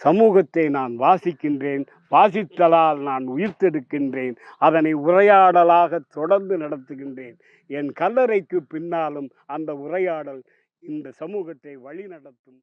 சமூகத்தை நான் வாசிக்கின்றேன், வாசித்தலால் நான் உயிர்த்தெடுக்கின்றேன், அதனை உரையாடலாக தொடர்ந்து நடத்துகின்றேன். என் கல்லறைக்கு பின்னாலும் அந்த உரையாடல் இந்த சமூகத்தை வழி நடத்தும்.